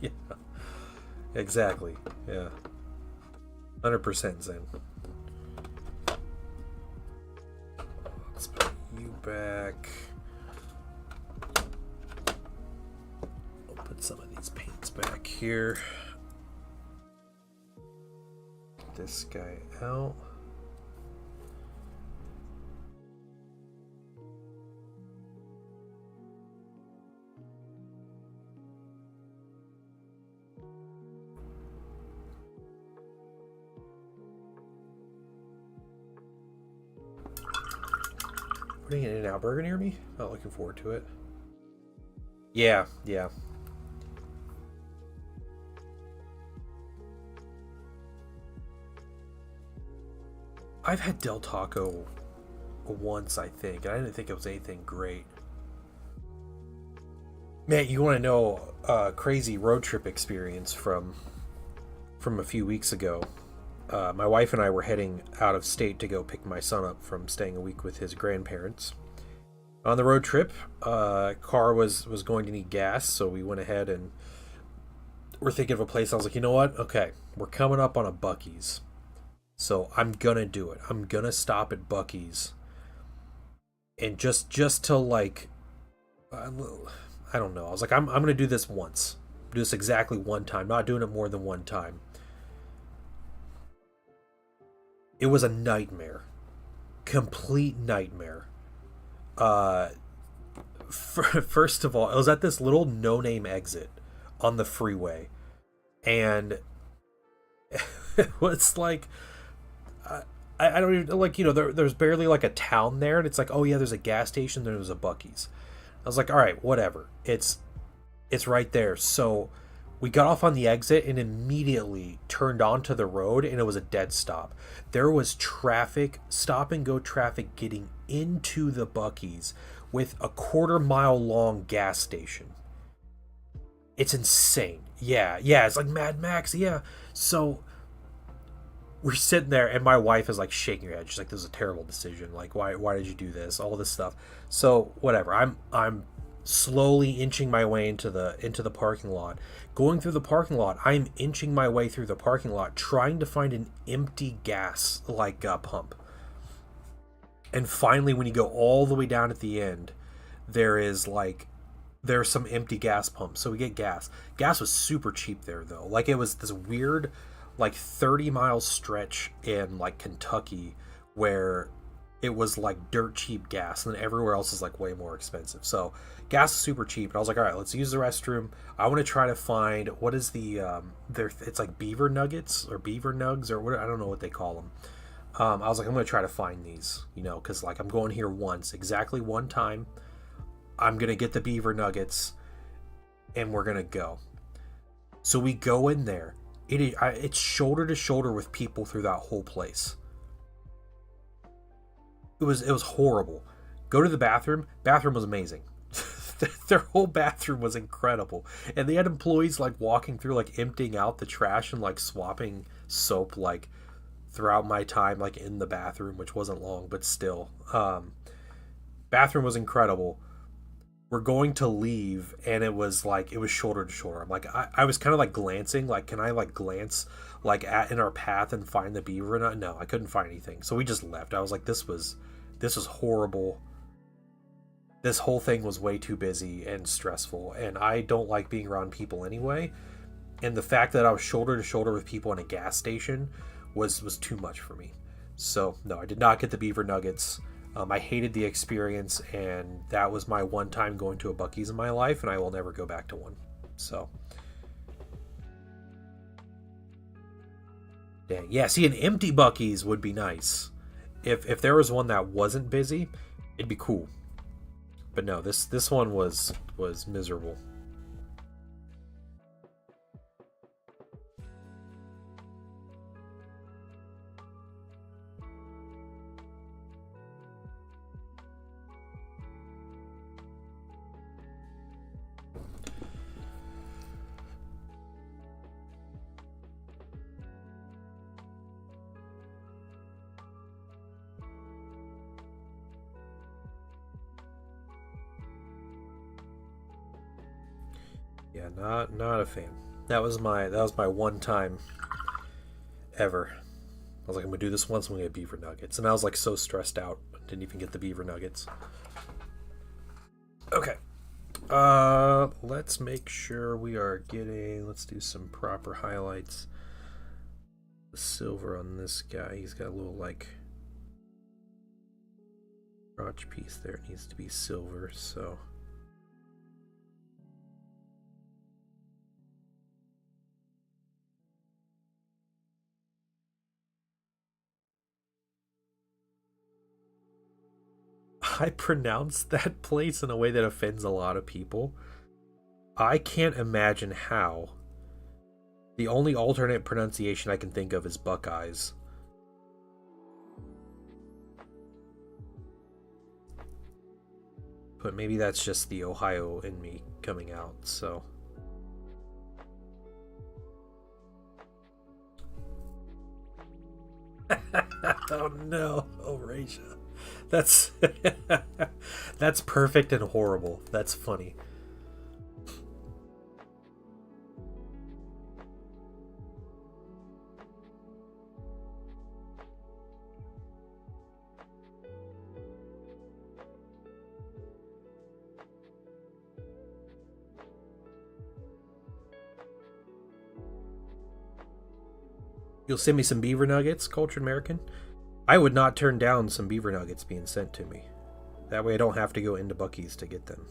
Yeah, exactly. Yeah. 100% Zen. Let's put you back. I'll put some of these paints back here. Get this guy out. Putting an In-N-Out Burger near me? Not looking forward to it. Yeah, yeah. I've had Del Taco once, I think, and I didn't think it was anything great. Man, you want to know a crazy road trip experience from a few weeks ago? My wife and I were heading out of state to go pick my son up from staying a week with his grandparents. On the road trip, car was going to need gas, so we went ahead and we're thinking of a place. I was like, you know what? Okay, we're coming up on a Buc-ee's, so I'm gonna do it. I'm gonna stop at Buc-ee's, and just to like, I don't know. I was like, I'm gonna do this once. Do this exactly one time. Not doing it more than one time. It was a nightmare. Complete nightmare. First of all, I was at this little no-name exit on the freeway, and it was like, I don't even, like, you know, there's barely like a town there, and it's like, oh yeah, there's a gas station, there's a Buc-ee's. I was like, all right, whatever. It's right there. So we got off on the exit and immediately turned onto the road, and it was a dead stop. There was traffic, stop and go traffic getting into the Buc-ee's with a 1/4 mile long gas station. It's insane. Yeah, yeah, it's like Mad Max. Yeah. So we're sitting there, and my wife is like shaking her head. She's like, "This is a terrible decision. Like, why did you do this? All this stuff." So whatever. I'm slowly inching my way into the parking lot. Going through the parking lot, I'm inching my way through the parking lot, trying to find an empty gas pump. And finally, when you go all the way down at the end, there is like there's some empty gas pumps, so we get gas. Gas was super cheap there though. Like it was this weird like 30-mile stretch in like Kentucky where it was like dirt cheap gas, and then everywhere else is like way more expensive. So gas is super cheap, and I was like, all right, let's use the restroom. I want to try to find what is the there. It's like beaver nuggets or beaver nugs or what, I don't know what they call them. I was like, I'm gonna try to find these, because like I'm going here once, exactly one time. I'm gonna get the beaver nuggets, and we're gonna go. So we go in there. It's shoulder to shoulder with people through that whole place. It was horrible. Go to the bathroom. Bathroom was amazing. Their whole bathroom was incredible, and they had employees like walking through, like emptying out the trash and like swapping soap like throughout my time like in the bathroom, which wasn't long, but still. Bathroom was incredible. We're going to leave, and it was shoulder to shoulder. I'm like, I was kind of like glancing, like, can I like glance like at in our path and find the beaver? No, I couldn't find anything, so we just left. I was like, this was horrible. This whole thing was way too busy and stressful, and I don't like being around people anyway. And the fact that I was shoulder to shoulder with people in a gas station was too much for me. So no, I did not get the beaver nuggets. I hated the experience, and that was my one time going to a Buc-ee's in my life, and I will never go back to one. So, dang, yeah. See, an empty Buc-ee's would be nice. If there was one that wasn't busy, it'd be cool. But no, this one was miserable. Yeah, not a fan. That was my one time ever. I was like, I'm gonna do this once. I'm gonna get beaver nuggets, and I was like so stressed out. Didn't even get the beaver nuggets. Okay. Let's make sure we are getting. Let's do some proper highlights. The silver on this guy. He's got a little like crotch piece there. It needs to be silver. So. I pronounce that place in a way that offends a lot of people. I can't imagine how. The only alternate pronunciation I can think of is Buckeyes. But maybe that's just the Ohio in me coming out, so. Oh no, Eurasia. That's that's perfect and horrible. That's funny. You'll send me some beaver nuggets, cultured American? I would not turn down some beaver nuggets being sent to me. That way I don't have to go into Buc-ee's to get them.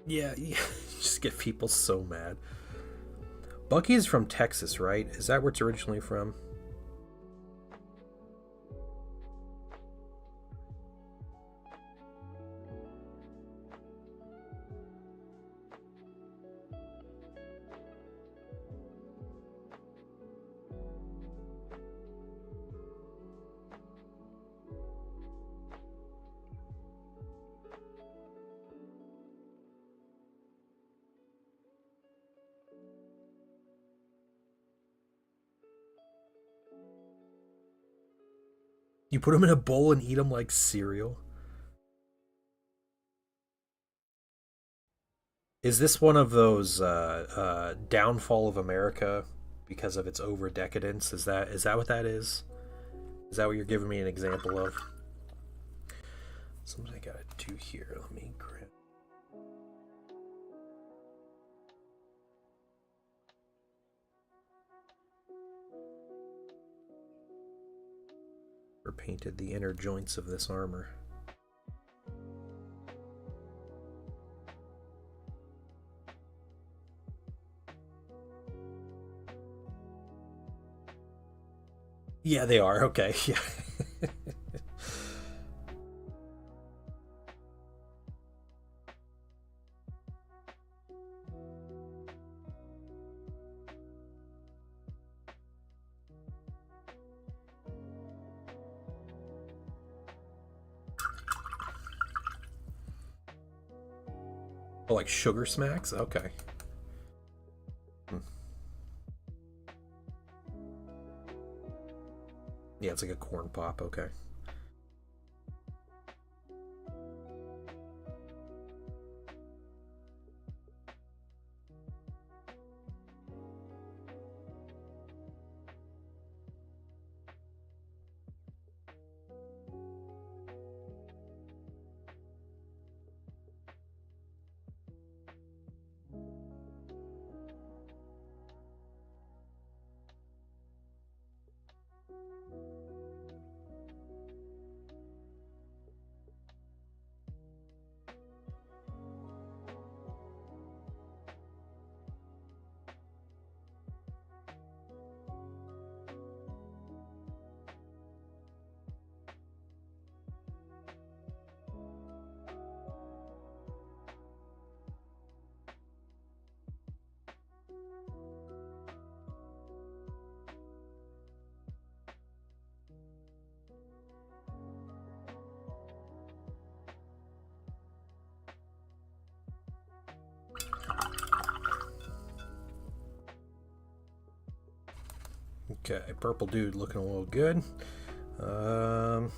Yeah, yeah. Just get people so mad. Buc-ee's from Texas, right? Is that where it's originally from? You put them in a bowl and eat them like cereal? Is this one of those downfall of America because of its over decadence? Is that what that is? Is that what you're giving me an example of? Something I gotta do here. Let me grab. Or painted the inner joints of this armor. Yeah, they are. Okay. Yeah. Oh, like sugar smacks? Okay. Yeah, it's like a corn pop. Okay. Okay, purple dude looking a little good. Those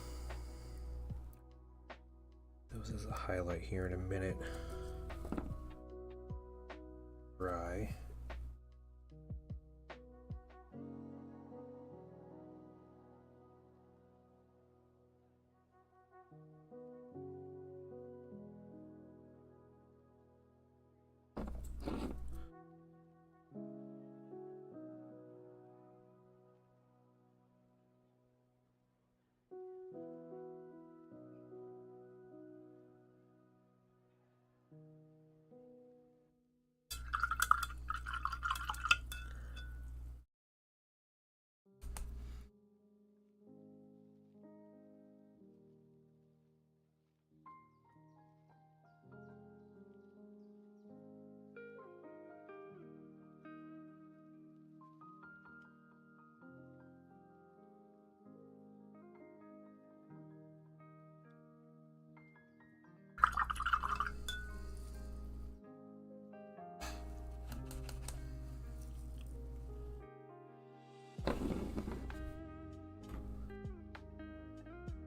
as a highlight here in a minute. Dry.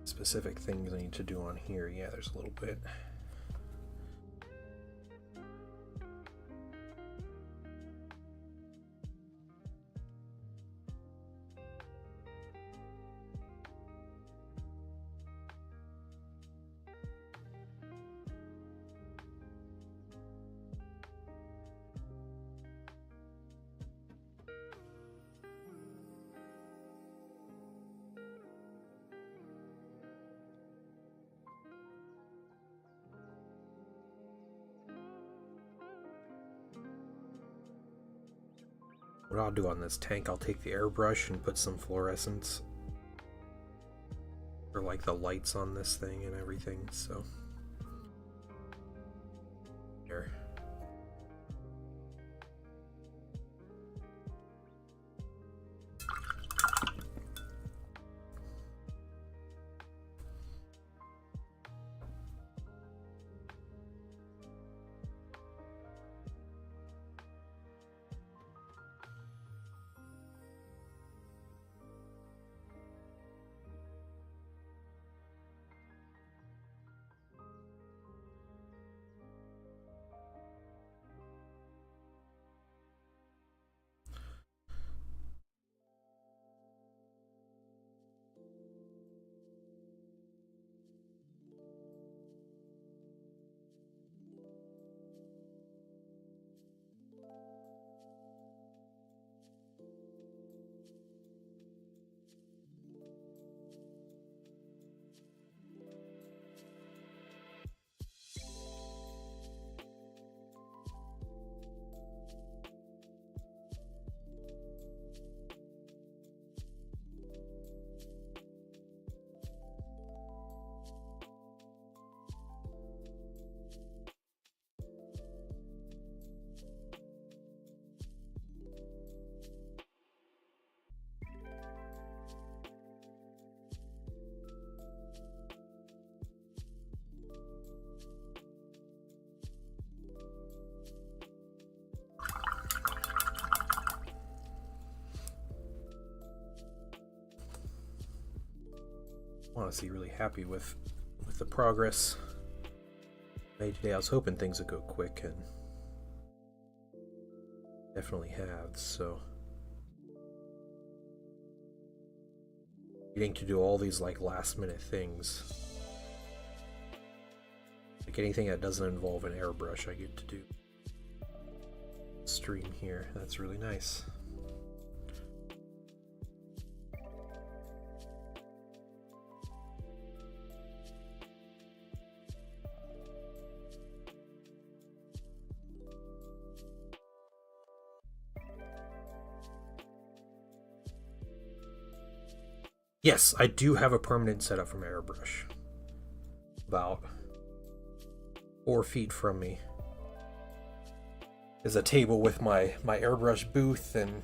Specific things I need to do on here. Yeah, there's a little bit. What I'll do on this tank, I'll take the airbrush and put some fluorescence for like the lights on this thing and everything, so there. honestly really happy with the progress made today. I was hoping things would go quick, and definitely have. So getting to do all these like last minute things, like anything that doesn't involve an airbrush, I get to do stream here. That's really nice. Yes, I do have a permanent setup from airbrush. About 4 feet from me is a table with my airbrush booth, and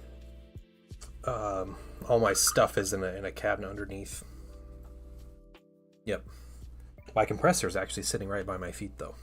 all my stuff is in a cabinet underneath. Yep. My compressor is actually sitting right by my feet, though.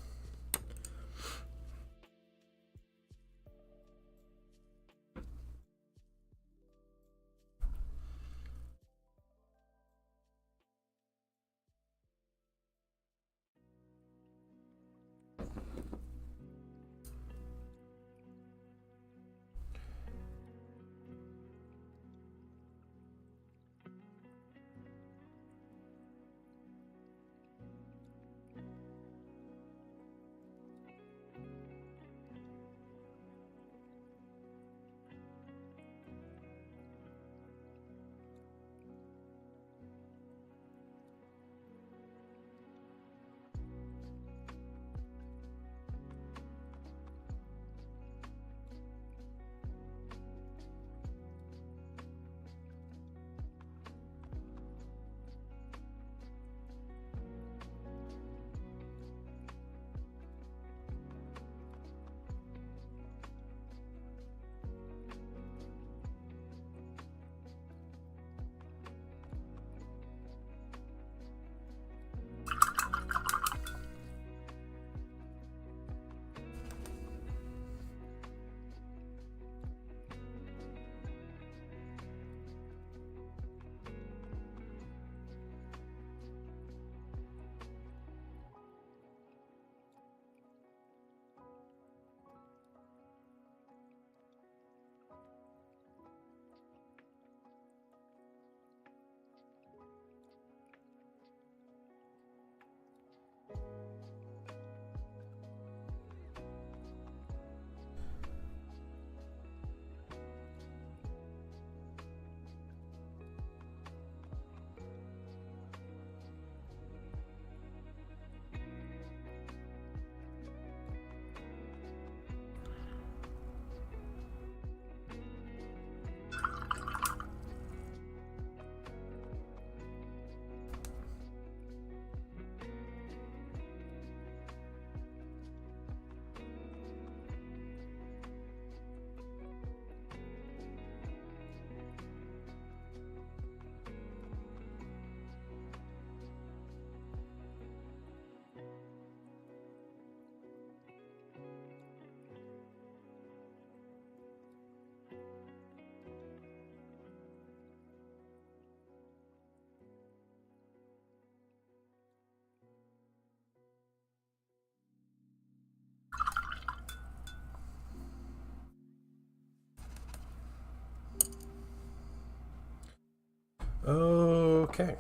Okay.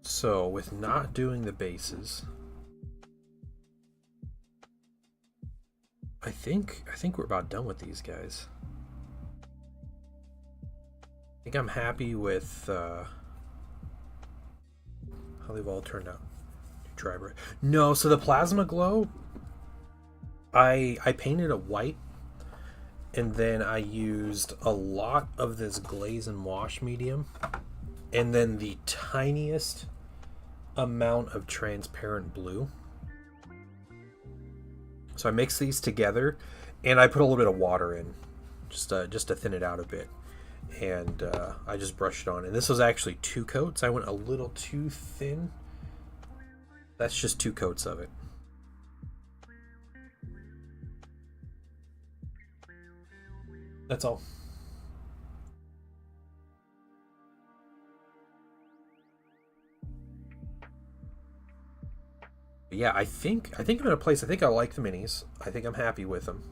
So, with not doing the bases, I think we're about done with these guys. I think I'm happy with how they've all turned out. Try bright. No, so the plasma glow, I painted it white, and then I used a lot of this glaze and wash medium, and then the tiniest amount of transparent blue. So I mixed these together, and I put a little bit of water in, just to thin it out a bit, and I just brushed it on. And this was actually 2 coats. I went a little too thin. That's just 2 coats of it. That's all. Yeah, I think I'm in a place. I think I like the minis. I think I'm happy with them.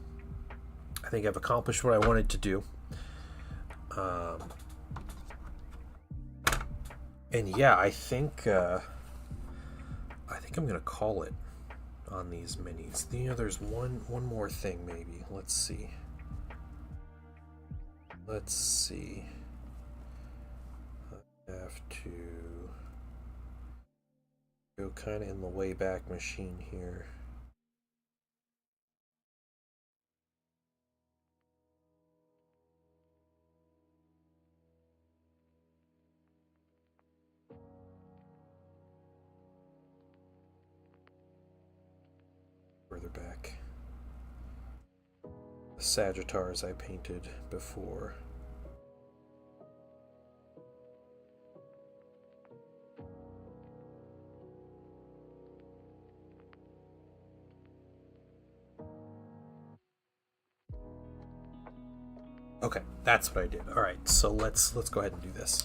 I think I've accomplished what I wanted to do. And yeah, I think I'm gonna call it on these minis. You know, there's one more thing maybe. Let's see. I have to go kind of in the Wayback Machine here. Further back. The Sagittars I painted before. Okay, that's what I did. All right, so let's go ahead and do this.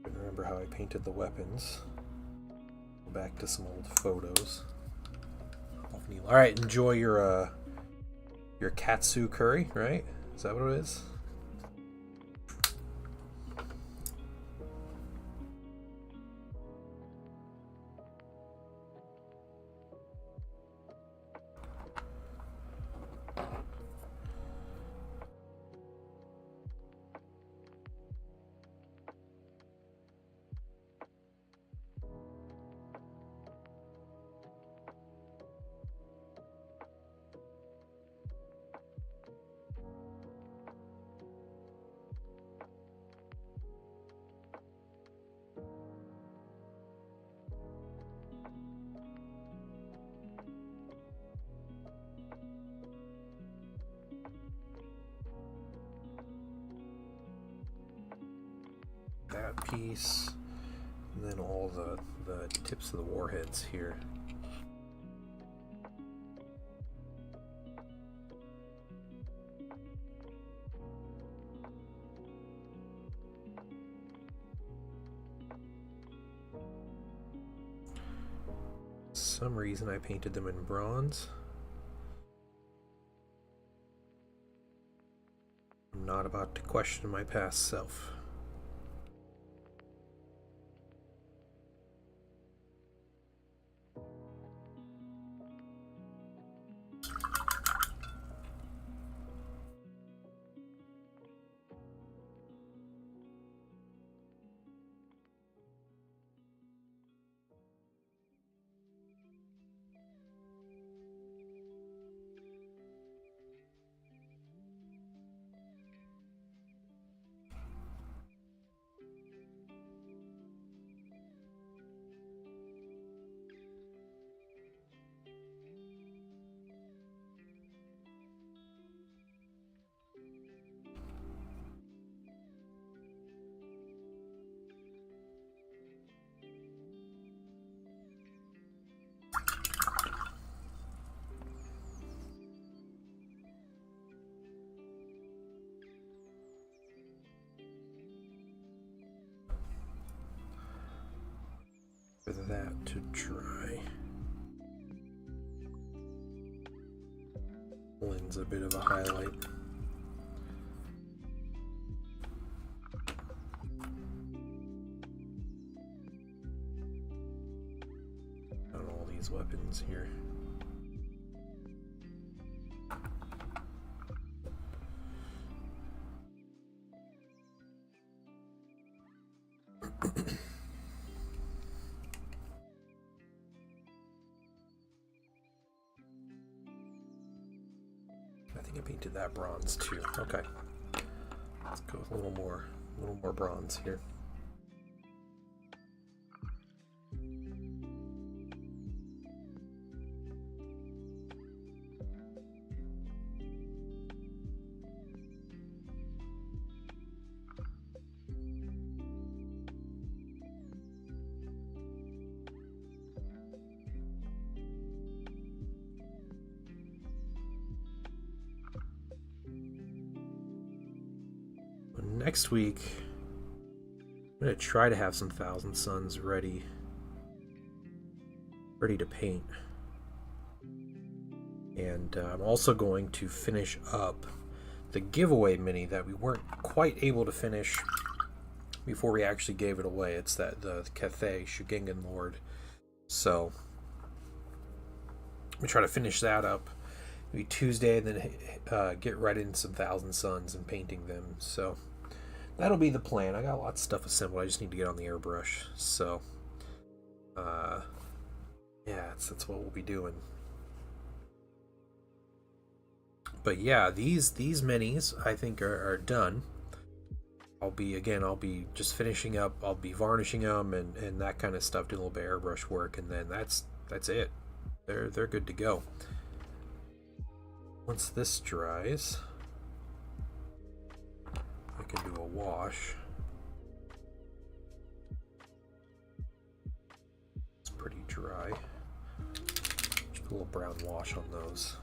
I remember how I painted the weapons. Go back to some old photos. All right, enjoy your katsu curry, right? Is that what it is? That piece, and then all the tips of the warheads here. For some reason I painted them in bronze. I'm not about to question my past self. For that to dry. Lends a bit of a highlight. On all these weapons here. I think I painted that bronze too. Okay. Let's go with a little more bronze here. next week, I'm going to try to have some Thousand Suns ready to paint. And I'm also going to finish up the giveaway mini that we weren't quite able to finish before we actually gave it away. It's that the Cathay Shugengan Lord. So we try to finish that up maybe Tuesday, and then get right into some Thousand Suns and painting them. So that'll be the plan. I got lots of stuff assembled. I just need to get on the airbrush. So yeah, that's what we'll be doing. But yeah, these minis I think are done. I'll be just finishing up. I'll be varnishing them and that kind of stuff, doing a little bit of airbrush work, and then that's it. They're good to go. Once this dries, I can do a wash. It's pretty dry. Just put a little brown wash on those.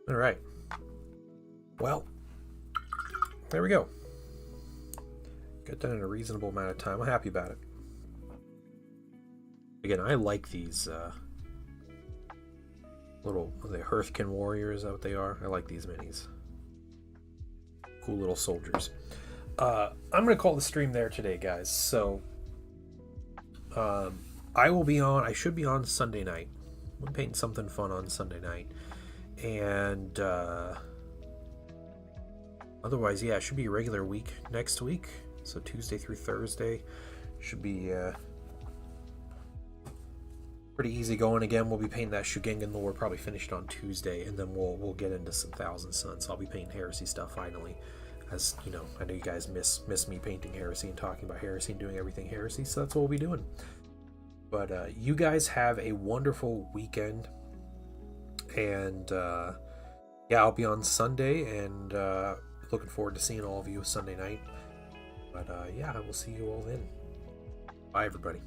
All right. Well, there we go. Got done in a reasonable amount of time. I'm happy about it. Again, I like these little, are they Hearthkin Warriors? Is that what they are? I like these minis. Cool little soldiers. I'm going to call the stream there today, guys. So, I should be on Sunday night. I'm painting something fun on Sunday night. And otherwise, yeah, it should be a regular week next week. So Tuesday through Thursday should be pretty easy going. Again, we'll be painting that Shugengan Lord probably finished on Tuesday, and then we'll get into some Thousand Suns. So I'll be painting Heresy stuff finally. As you know, I know you guys miss me painting Heresy and talking about Heresy and doing everything Heresy. So that's what we'll be doing. But you guys have a wonderful weekend. And yeah, I'll be on Sunday, and looking forward to seeing all of you Sunday night. But yeah, I will see you all then. Bye, everybody.